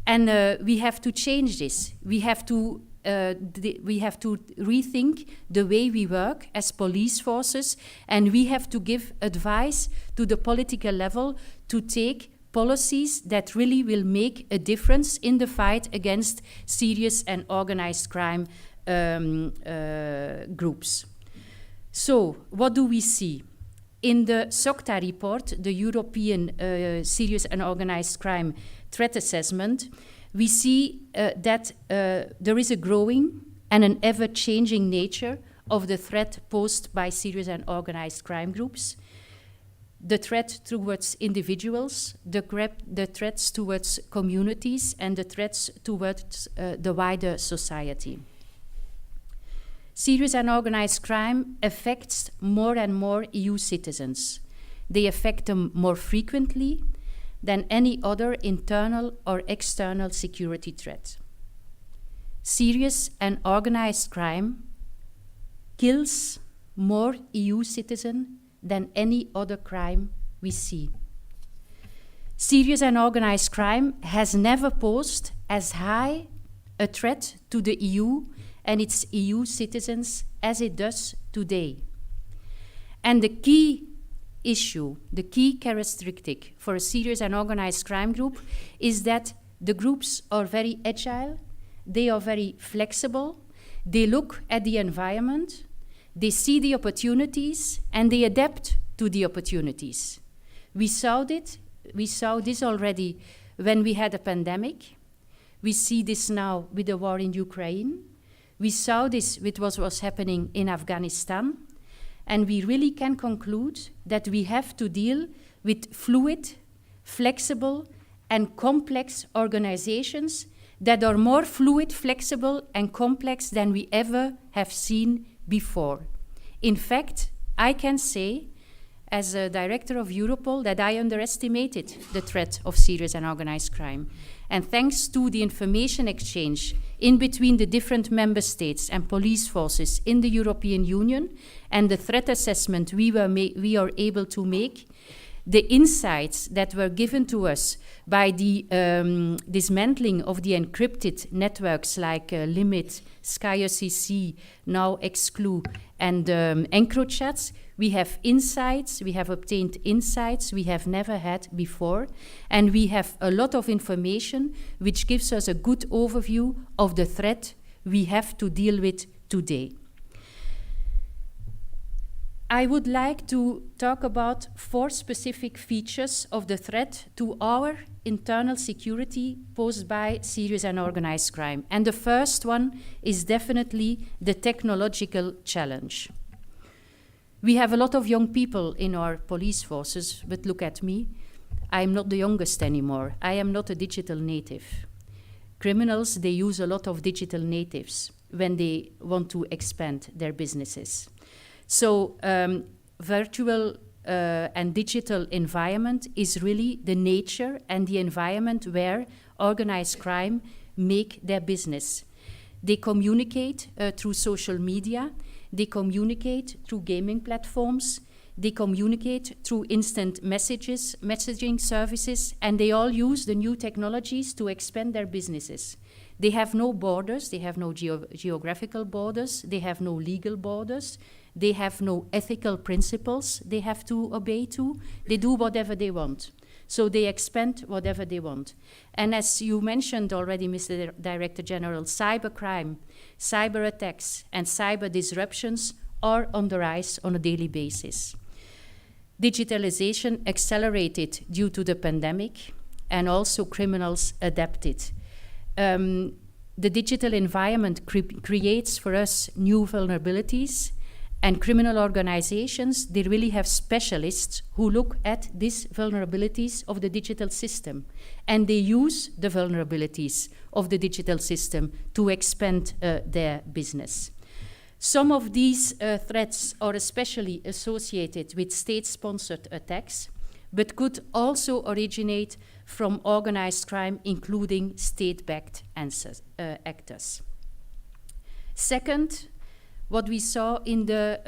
And we have to change this. We have to rethink the way we work as police forces, and we have to give advice to the political level to take policies that really will make a difference in the fight against serious and organized crime groups. So, what do we see? In the SOCTA report, the European Serious and Organized Crime Threat Assessment, we see that there is a growing and an ever-changing nature of the threat posed by serious and organized crime groups, the threat towards individuals, the threats towards communities, and the threats towards the wider society. Serious and organized crime affects more and more EU citizens. They affect them more frequently than any other internal or external security threat. Serious and organized crime kills more EU citizens than any other crime we see. Serious and organized crime has never posed as high a threat to the EU and its EU citizens as it does today. And the key issue, the key characteristic for a serious and organized crime group is that the groups are very agile, they are very flexible, they look at the environment, they see the opportunities, and they adapt to the opportunities. We saw this already when we had a pandemic. We see this now with the war in Ukraine. We saw this with what was happening in Afghanistan. And we really can conclude that we have to deal with fluid, flexible, and complex organizations that are more fluid, flexible, and complex than we ever have seen before. In fact, I can say, as a director of Europol, that I underestimated the threat of serious and organized crime. And thanks to the information exchange in between the different member states and police forces in the European Union and the threat assessment we are able to make, the insights that were given to us by the dismantling of the encrypted networks like Limit, SkyOCC, now Exclu, and EncroChats, we have insights, we have obtained insights we have never had before, and we have a lot of information which gives us a good overview of the threat we have to deal with today. I would like to talk about 4 specific features of the threat to our internal security posed by serious and organized crime. And the first one is definitely the technological challenge. We have a lot of young people in our police forces, but look at me. I'm not the youngest anymore. I am not a digital native. Criminals, they use a lot of digital natives when they want to expand their businesses. So virtual and digital environment is really the nature and the environment where organized crime make their business. They communicate through social media, they communicate through gaming platforms, they communicate through instant messaging services, and they all use the new technologies to expand their businesses. They have no borders, they have no geographical borders, they have no legal borders, they have no ethical principles they have to obey to. They do whatever they want. So they expand whatever they want. And as you mentioned already, Mr. Director General, cybercrime, cyber attacks, and cyber disruptions are on the rise on a daily basis. Digitalization accelerated due to the pandemic, and also criminals adapted. The digital environment creates for us new vulnerabilities, and criminal organizations, they really have specialists who look at these vulnerabilities of the digital system, and they use the vulnerabilities of the digital system to expand their business. Some of these threats are especially associated with state-sponsored attacks, but could also originate from organized crime, including state-backed actors. Second, what we saw in the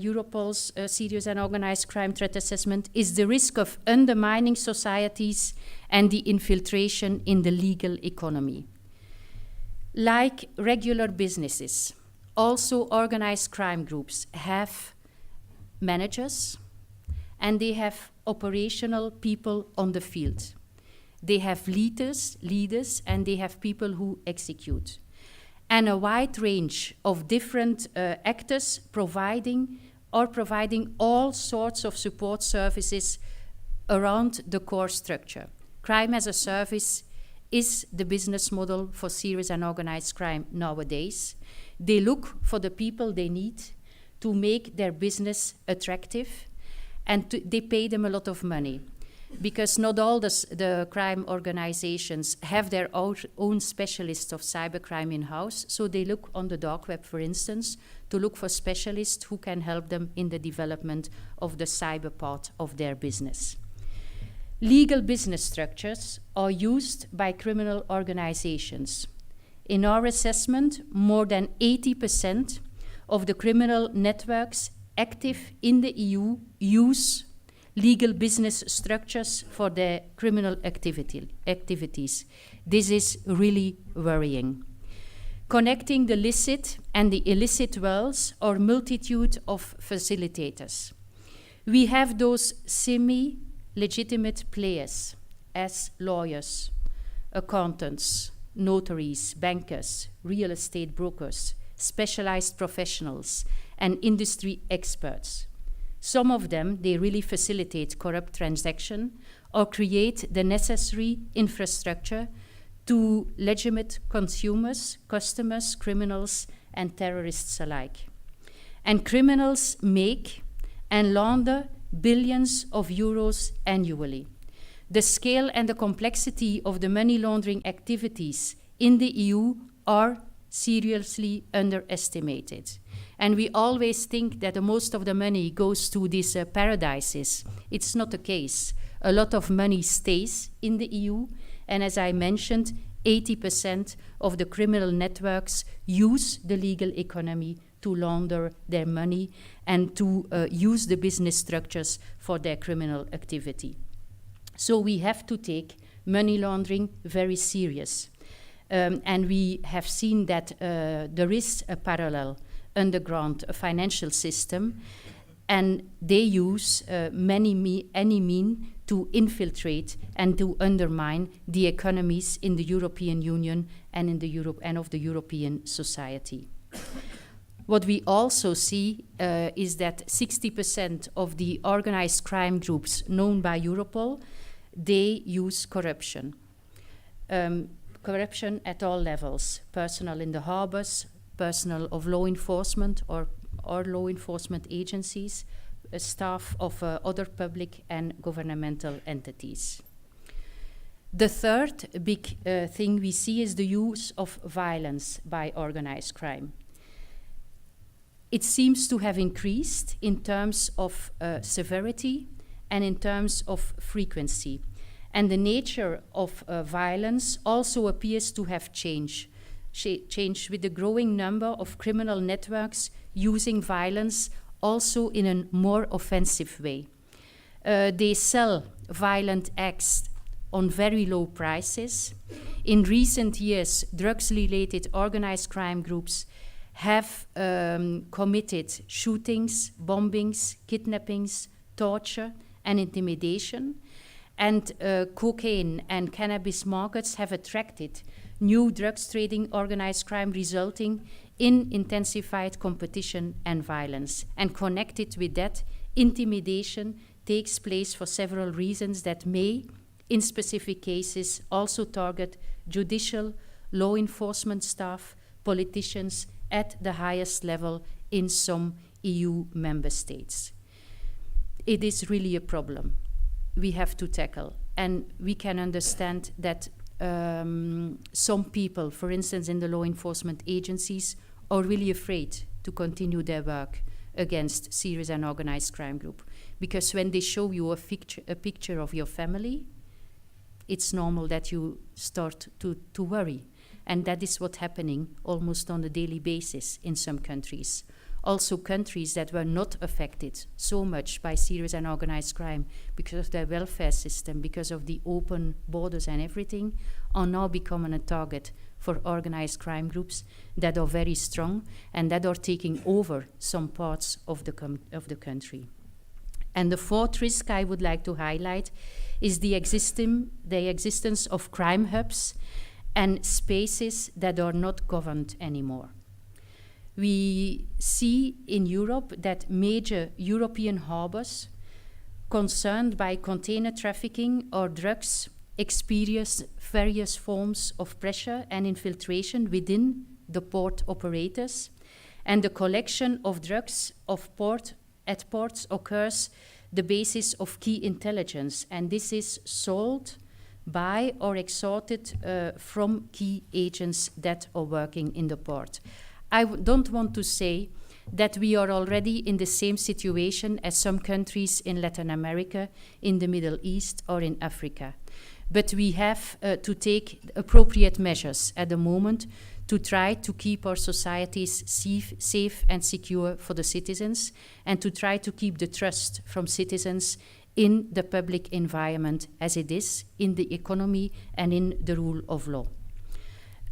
Europol's serious and organized crime threat assessment is the risk of undermining societies and the infiltration in the legal economy. Like regular businesses, also organized crime groups have managers and they have operational people on the field. They have leaders, and they have people who execute. And a wide range of different actors providing all sorts of support services around the core structure. Crime as a service is the business model for serious and organized crime nowadays. They look for the people they need to make their business attractive, and they pay them a lot of money. Because not all the crime organizations have their own specialists of cybercrime in-house, so they look on the dark web, for instance, to look for specialists who can help them in the development of the cyber part of their business. Legal business structures are used by criminal organizations. In our assessment, more than 80% of the criminal networks active in the EU use legal business structures for their criminal activities. This is really worrying. Connecting the licit and the illicit worlds are multitude of facilitators. We have those semi-legitimate players as lawyers, accountants, notaries, bankers, real estate brokers, specialized professionals, and industry experts. Some of them, they really facilitate corrupt transaction or create the necessary infrastructure to legitimate consumers, customers, criminals, and terrorists alike. And criminals make and launder billions of euros annually. The scale and the complexity of the money laundering activities in the EU are seriously underestimated. And we always think that most of the money goes to these paradises. It's not the case. A lot of money stays in the EU, and as I mentioned, 80% of the criminal networks use the legal economy to launder their money and to use the business structures for their criminal activity. So we have to take money laundering very serious. And we have seen that there is a parallel underground financial system, and they use any mean to infiltrate and to undermine the economies in the European Union and in the of the European society. What we also see is that 60% of the organized crime groups known by Europol, they use corruption. Corruption at all levels, personnel in the harbors, personnel of law enforcement or law enforcement agencies, staff of other public and governmental entities. The third big thing we see is the use of violence by organized crime. It seems to have increased in terms of severity and in terms of frequency. And the nature of violence also appears to have changed with the growing number of criminal networks using violence also in a more offensive way. They sell violent acts on very low prices. In recent years, drugs-related organized crime groups have committed shootings, bombings, kidnappings, torture, and intimidation. And cocaine and cannabis markets have attracted new drugs trading organized crime, resulting in intensified competition and violence. And connected with that, intimidation takes place for several reasons that may, in specific cases, also target judicial, law enforcement staff, politicians at the highest level in some EU member states. It is really a problem we have to tackle. And we can understand that some people, for instance, in the law enforcement agencies, are really afraid to continue their work against serious and organized crime group. Because when they show you a picture of your family, it's normal that you start to worry. And that is what's happening almost on a daily basis in some countries. Also countries that were not affected so much by serious and organized crime because of their welfare system, because of the open borders and everything, are now becoming a target for organized crime groups that are very strong and that are taking over some parts of the country. And the fourth risk I would like to highlight is the existence of crime hubs and spaces that are not governed anymore. We see in Europe that major European harbors concerned by container trafficking or drugs experience various forms of pressure and infiltration within the port operators, and the collection of drugs at ports occurs the basis of key intelligence, and this is sold by or extorted from key agents that are working in the port. I don't want to say that we are already in the same situation as some countries in Latin America, in the Middle East, or in Africa. But we have to take appropriate measures at the moment to try to keep our societies safe and secure for the citizens, and to try to keep the trust from citizens in the public environment as it is, in the economy and in the rule of law.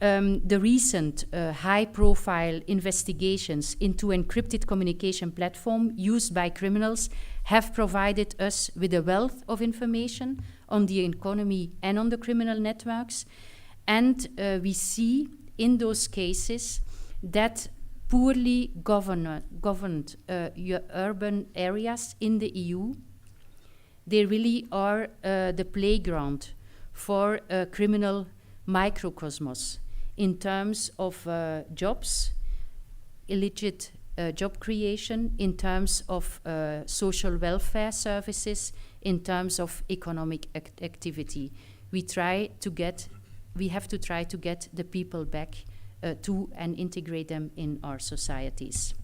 The recent high-profile investigations into encrypted communication platform used by criminals have provided us with a wealth of information on the economy and on the criminal networks, and we see in those cases that poorly governed urban areas in the EU, they really are the playground for criminal microcosmos in terms of jobs, illicit job creation, in terms of social welfare services, in terms of economic activity. We try to get we have to try to get the people back to and integrate them in our societies.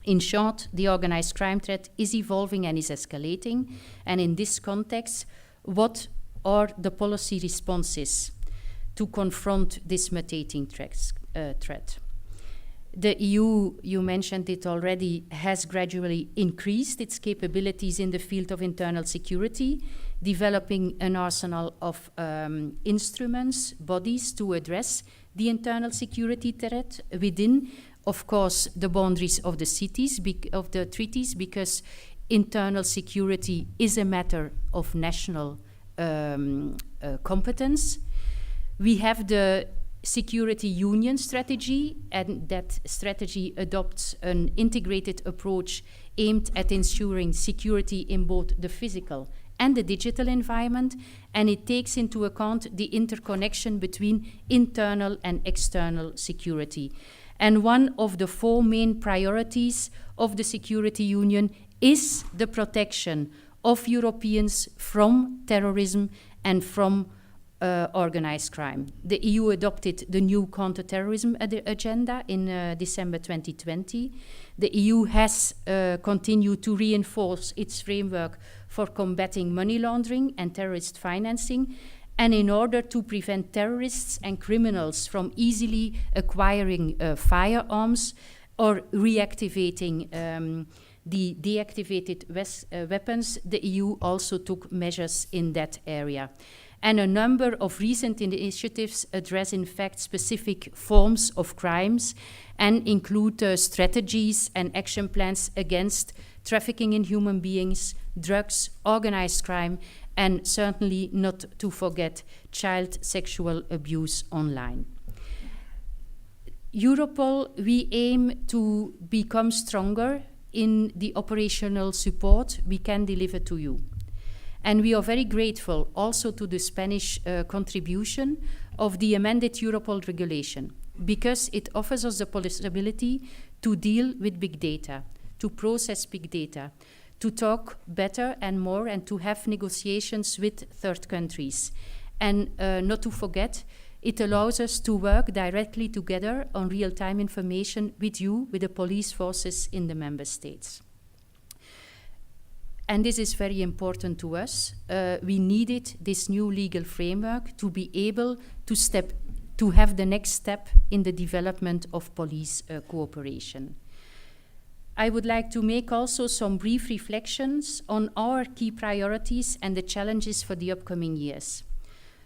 In short, the organized crime threat is evolving and is escalating, and in this context, what are the policy responses to confront this mutating threat? The EU, you mentioned it already, has gradually increased its capabilities in the field of internal security, developing an arsenal of instruments, bodies to address the internal security threat within, of course, the boundaries of the cities, of the treaties, because internal security is a matter of national competence. We have the Security Union strategy, and that strategy adopts an integrated approach aimed at ensuring security in both the physical and the digital environment, and it takes into account the interconnection between internal and external security. And one of the 4 main priorities of the Security Union is the protection of Europeans from terrorism and from organized crime. The EU adopted the new counter-terrorism agenda in December 2020. The EU has continued to reinforce its framework for combating money laundering and terrorist financing, and in order to prevent terrorists and criminals from easily acquiring firearms or reactivating the deactivated weapons, the EU also took measures in that area. And a number of recent initiatives address, in fact, specific forms of crimes and include strategies and action plans against trafficking in human beings, drugs, organized crime, and certainly not to forget child sexual abuse online. Europol, we aim to become stronger in the operational support we can deliver to you. And we are very grateful also to the Spanish contribution of the amended Europol regulation, because it offers us the possibility to deal with big data, to process big data, to talk better and more, and to have negotiations with third countries. And not to forget, it allows us to work directly together on real-time information with you, with the police forces in the member states. And this is very important to us. We needed this new legal framework to be able to have the next step in the development of police cooperation. I would like to make also some brief reflections on our key priorities and the challenges for the upcoming years.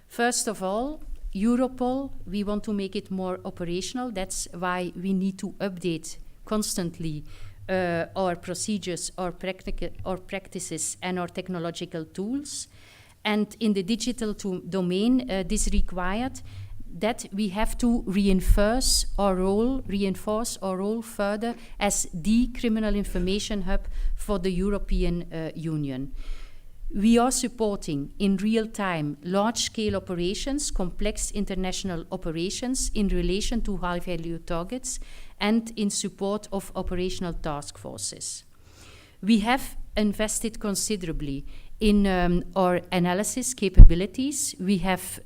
First of all, Europol, we want to make it more operational. That's why we need to update constantly our procedures, our practices, and our technological tools. And in the digital domain, this required that we have to reinforce our role further as the criminal information hub for the European Union. We are supporting in real time large-scale operations, complex international operations in relation to high-value targets and in support of operational task forces. We have invested considerably in our analysis capabilities. We have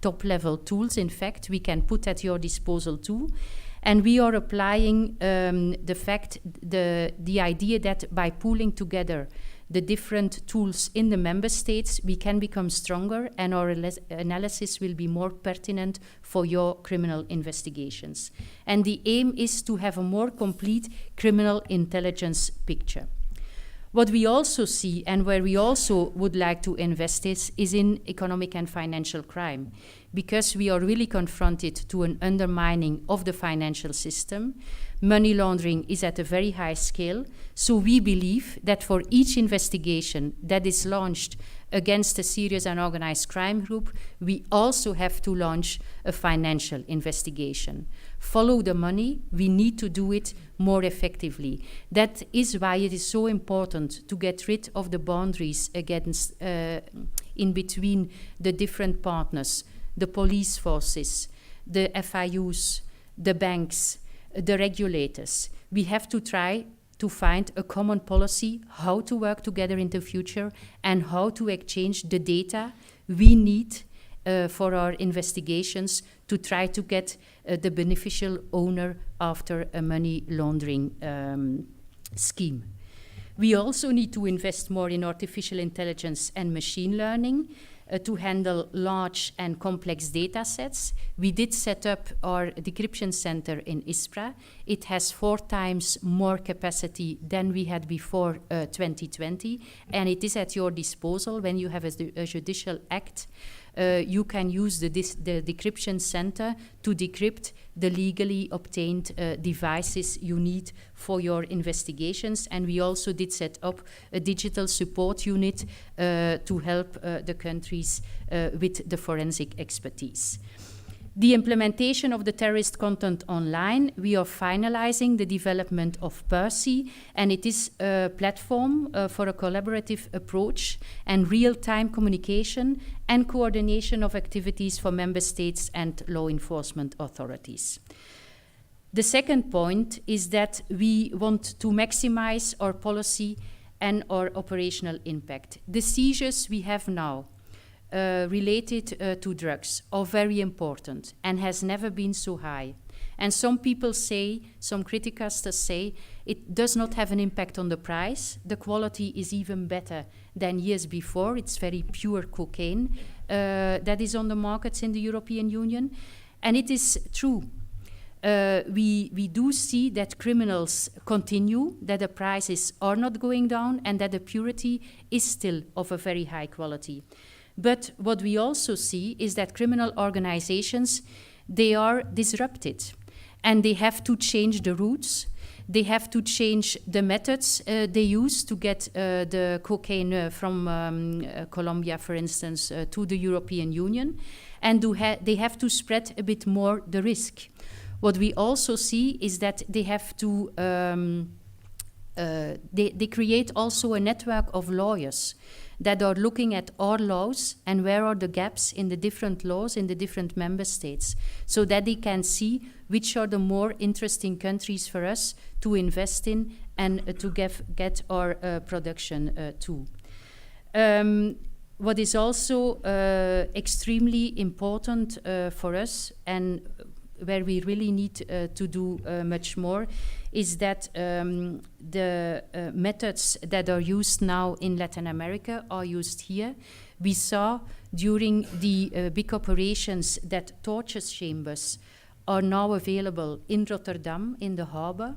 top-level tools, in fact, we can put at your disposal too. And we are applying the idea that by pooling together the different tools in the member states, we can become stronger, and our analysis will be more pertinent for your criminal investigations. And the aim is to have a more complete criminal intelligence picture. What we also see, and where we also would like to invest is in economic and financial crime, because we are really confronted to an undermining of the financial system. Money laundering is at a very high scale, so we believe that for each investigation that is launched against a serious and organized crime group, we also have to launch a financial investigation. Follow the money, we need to do it more effectively. That is why it is so important to get rid of the boundaries against, in between the different partners, the police forces, the FIUs, the banks, the regulators. We have to try to find a common policy, how to work together in the future, and how to exchange the data we need for our investigations to try to get the beneficial owner after a money laundering scheme. We also need to invest more in artificial intelligence and machine learning to handle large and complex data sets. We did set up our decryption center in Ispra. It has 4 times more capacity than we had before 2020, and it is at your disposal. When you have a judicial act, you can use the decryption center to decrypt the legally obtained devices you need for your investigations. And we also did set up a digital support unit to help the countries with the forensic expertise. The implementation of the terrorist content online, we are finalizing the development of Percy, and it is a platform for a collaborative approach and real-time communication and coordination of activities for member states and law enforcement authorities. The second point is that we want to maximize our policy and our operational impact. The seizures we have now related to drugs are very important and has never been so high. And some people say, some criticasters say, it does not have an impact on the price. The quality is even better than years before. It's very pure cocaine that is on the markets in the European Union. And it is true. We do see that criminals continue, that the prices are not going down, and that the purity is still of a very high quality. But what we also see is that criminal organizations, they are disrupted, and they have to change the routes. They have to change the methods they use to get the cocaine from Colombia, for instance, to the European Union. And they have to spread a bit more the risk. What we also see is that they have to, they create also a network of lawyers that are looking at our laws and where are the gaps in the different laws in the different member states, so that they can see which are the more interesting countries for us to invest in and to get our production to. What is also extremely important for us, and where we really need to do much more, is that the methods that are used now in Latin America are used here. We saw during the big operations that torture chambers are now available in Rotterdam, in the harbor,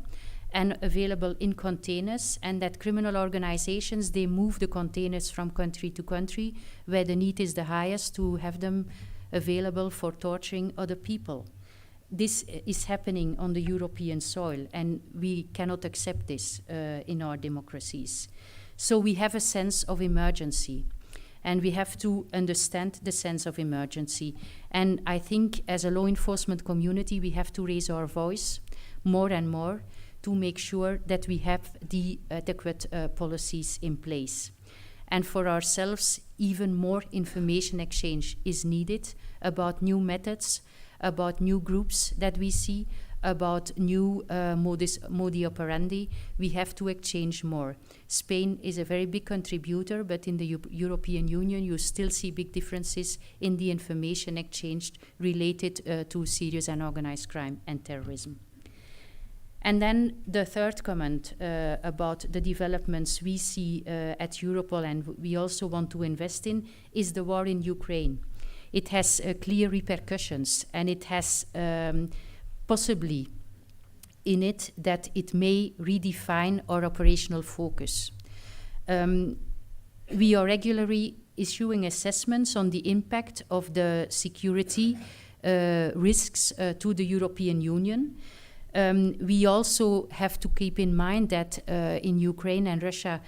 and available in containers, and that criminal organizations, they move the containers from country to country where the need is the highest to have them available for torturing other people. This is happening on the European soil, and we cannot accept this in our democracies. So we have a sense of emergency, and we have to understand the sense of emergency. And I think as a law enforcement community, we have to raise our voice more and more to make sure that we have the adequate policies in place. And for ourselves, even more information exchange is needed about new methods, about new groups that we see, about new modi operandi. We have to exchange more. Spain is a very big contributor, but in the European Union, you still see big differences in the information exchanged related to serious and organized crime and terrorism. And then the third comment about the developments we see at Europol and we also want to invest in is the war in Ukraine. It has clear repercussions, and it has possibly in it that it may redefine our operational focus. We are regularly issuing assessments on the impact of the security risks to the European Union. We also have to keep in mind that in Ukraine and Russia,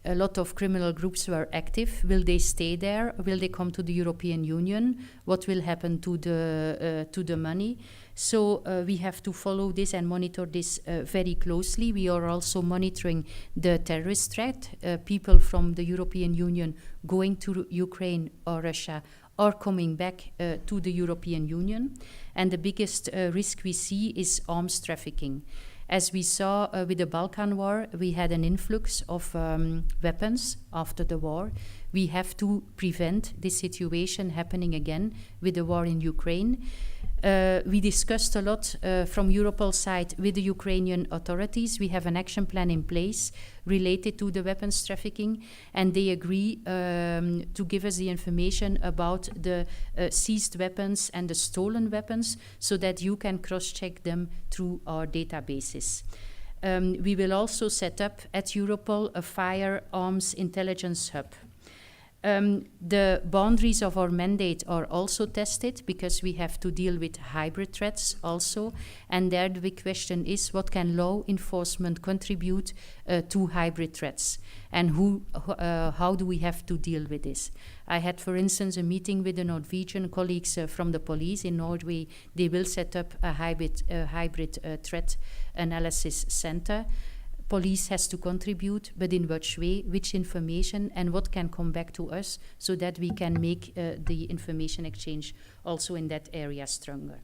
a lot of criminal groups were active. Will they stay there? Will they come to the European Union? What will happen to the money? So we have to follow this and monitor this very closely. We are also monitoring the terrorist threat. People from the European Union going to Ukraine or Russia are coming back to the European Union. And the biggest risk we see is arms trafficking. As we saw with the Balkan War, we had an influx of weapons after the war. We have to prevent this situation happening again with the war in Ukraine. We discussed a lot from Europol side with the Ukrainian authorities. We have an action plan in place related to the weapons trafficking, and they agree to give us the information about the seized weapons and the stolen weapons so that you can cross-check them through our databases. We will also set up at Europol a firearms intelligence hub. The boundaries of our mandate are also tested because we have to deal with hybrid threats also. And there the big question is, what can law enforcement contribute to hybrid threats? And how do we have to deal with this? I had, for instance, a meeting with the Norwegian colleagues from the police in Norway. They will set up a hybrid threat analysis center. Police has to contribute, but in which way, which information, and what can come back to us so that we can make the information exchange also in that area stronger.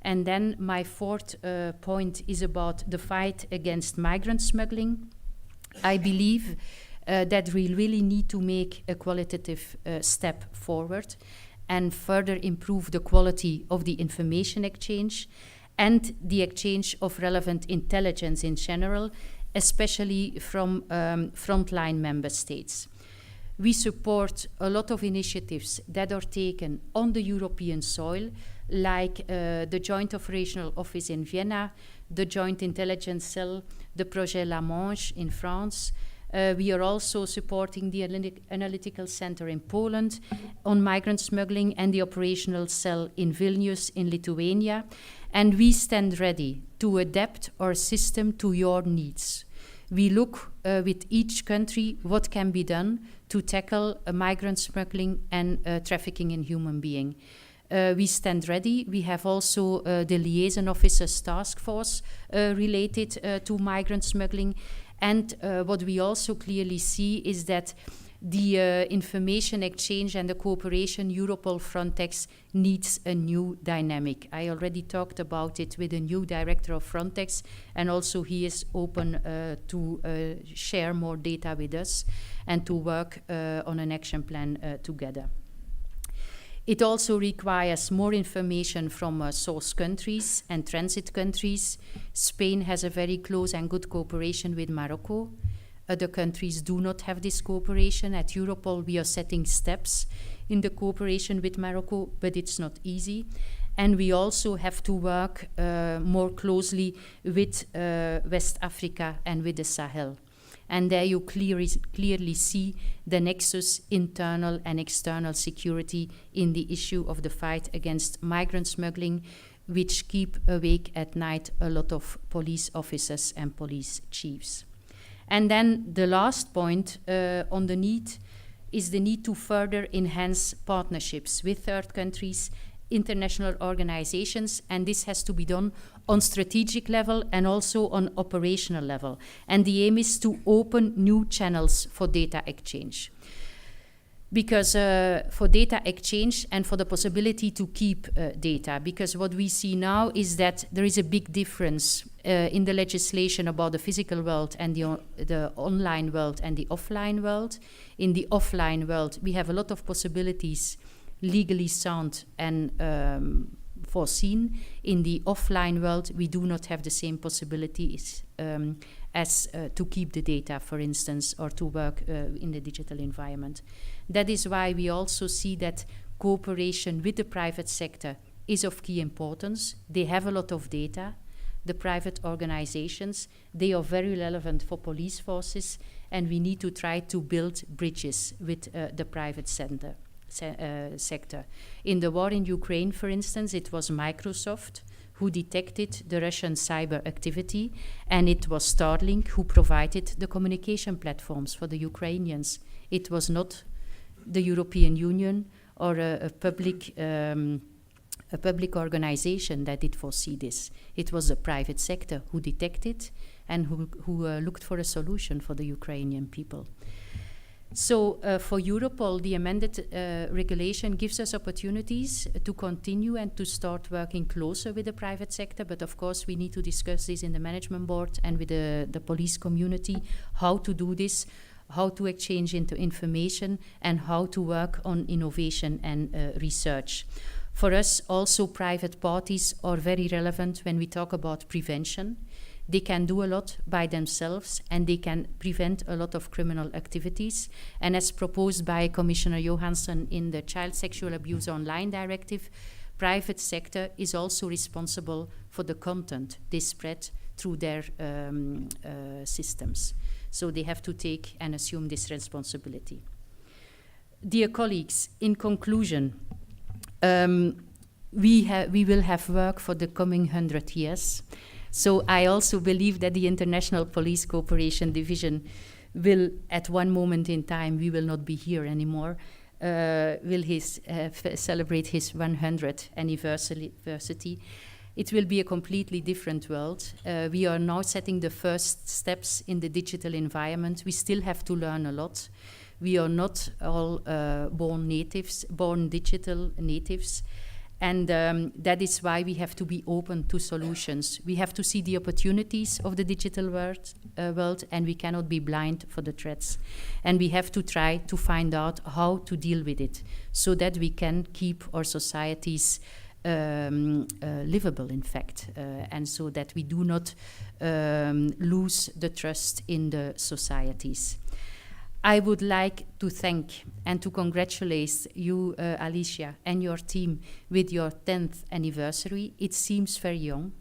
And then my fourth point is about the fight against migrant smuggling. I believe that we really need to make a qualitative step forward and further improve the quality of the information exchange and the exchange of relevant intelligence in general, especially from frontline member states. We support a lot of initiatives that are taken on the European soil, like the Joint Operational Office in Vienna, the Joint Intelligence Cell, the Projet La Manche in France. We are also supporting the Analytical Center in Poland on migrant smuggling and the Operational Cell in Vilnius in Lithuania. And we stand ready to adapt our system to your needs. We look with each country what can be done to tackle migrant smuggling and trafficking in human beings. We stand ready. We have also the liaison officers task force related to migrant smuggling. And what we also clearly see is that the information exchange and the cooperation Europol Frontex needs a new dynamic. I already talked about it with the new director of Frontex, and also he is open to share more data with us and to work on an action plan together. It also requires more information from source countries and transit countries. Spain has a very close and good cooperation with Morocco. Other countries do not have this cooperation. At Europol, we are setting steps in the cooperation with Morocco, but it's not easy. And we also have to work more closely with West Africa and with the Sahel. And there you clearly see the nexus, internal and external security in the issue of the fight against migrant smuggling, which keep awake at night a lot of police officers and police chiefs. And then the last point on the need is the need to further enhance partnerships with third countries, international organizations, and this has to be done on strategic level and also on operational level. And the aim is to open new channels for data exchange. Because for data exchange and for the possibility to keep data, because what we see now is that there is a big difference in the legislation about the physical world and the online world and the offline world. In the offline world, we have a lot of possibilities legally sound and foreseen. In the offline world, we do not have the same possibilities as to keep the data, for instance, or to work in the digital environment. That is why we also see that cooperation with the private sector is of key importance. They have a lot of data. The private organizations, they are very relevant for police forces, and we need to try to build bridges with the private sector. In the war in Ukraine, for instance, it was Microsoft who detected the Russian cyber activity, and it was Starlink who provided the communication platforms for the Ukrainians. It was not the European Union or a public organization that did foresee this. It was the private sector who detected and who looked for a solution for the Ukrainian people. So for Europol, the amended regulation gives us opportunities to continue and to start working closer with the private sector. But of course, we need to discuss this in the management board and with the police community, how to do this how to exchange information, and how to work on innovation and research. For us, also private parties are very relevant when we talk about prevention. They can do a lot by themselves, and they can prevent a lot of criminal activities. And as proposed by Commissioner Johansson in the Child Sexual Abuse Online Directive, private sector is also responsible for the content they spread through their systems. So they have to take and assume this responsibility. Dear colleagues, in conclusion, we will have work for the coming 100 years. So I also believe that the International Police Cooperation Division will, at one moment in time, we will not be here anymore, will celebrate his 100th anniversary. It will be a completely different world. We are now setting the first steps in the digital environment. We still have to learn a lot. We are not all born digital natives. And that is why we have to be open to solutions. We have to see the opportunities of the digital world, and we cannot be blind for the threats. And we have to try to find out how to deal with it so that we can keep our societies livable, in fact, and so that we do not lose the trust in the societies. I would like to thank and to congratulate you, Alicia, and your team with your 10th anniversary. It seems very young,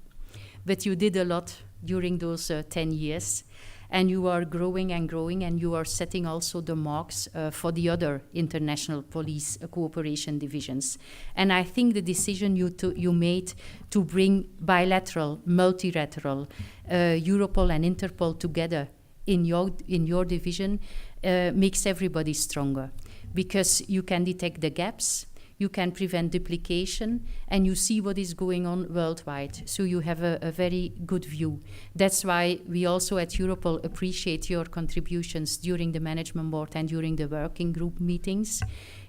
but you did a lot during those 10 years, and you are growing and growing, and you are setting also the marks for the other international police cooperation divisions. And I think the decision you made to bring bilateral, multilateral, Europol and Interpol together in your division makes everybody stronger, because you can detect the gaps, you can prevent duplication, and you see what is going on worldwide. So you have a very good view. That's why we also at Europol appreciate your contributions during the management board and during the working group meetings,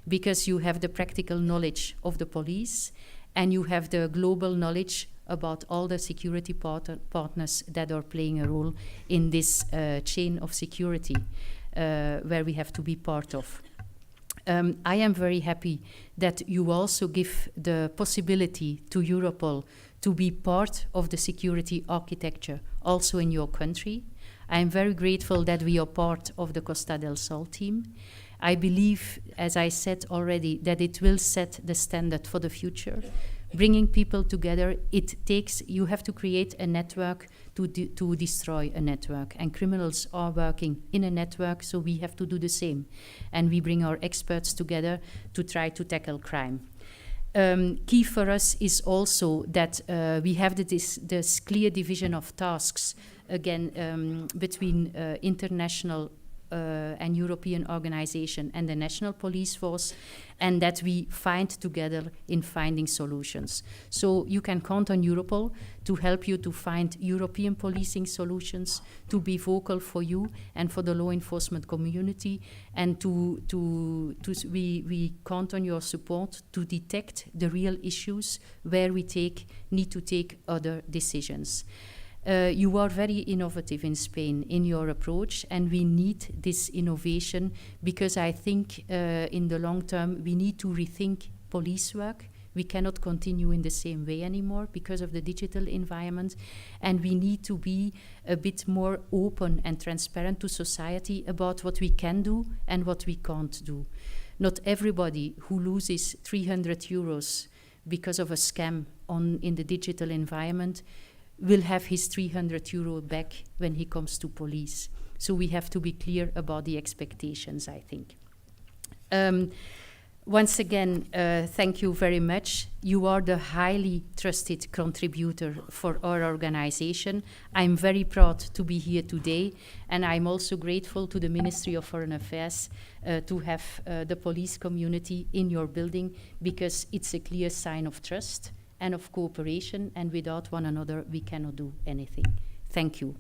because you have the practical knowledge of the police, and you have the global knowledge about all the security partners that are playing a role in this chain of security where we have to be part of. I am very happy that you also give the possibility to Europol to be part of the security architecture also in your country. I am very grateful that we are part of the Costa del Sol team. I believe, as I said already, that it will set the standard for the future. Bringing people together, you have to create a network to destroy a network. And criminals are working in a network, so we have to do the same. And we bring our experts together to try to tackle crime. Key for us is also that we have this clear division of tasks, again, between international and European organization and the national police force, and that we find together in finding solutions. So you can count on Europol to help you to find European policing solutions, to be vocal for you and for the law enforcement community, and we count on your support to detect the real issues where we need to take other decisions. You are very innovative in Spain in your approach, and we need this innovation because I think in the long term we need to rethink police work. We cannot continue in the same way anymore because of the digital environment, and we need to be a bit more open and transparent to society about what we can do and what we can't do. Not everybody who loses 300 euros because of a scam in the digital environment will have his 300 euro back when he comes to police. So we have to be clear about the expectations, I think. Once again, thank you very much. You are the highly trusted contributor for our organization. I'm very proud to be here today, and I'm also grateful to the Ministry of Foreign Affairs to have the police community in your building, because it's a clear sign of trust and of cooperation, and without one another we cannot do anything. Thank you.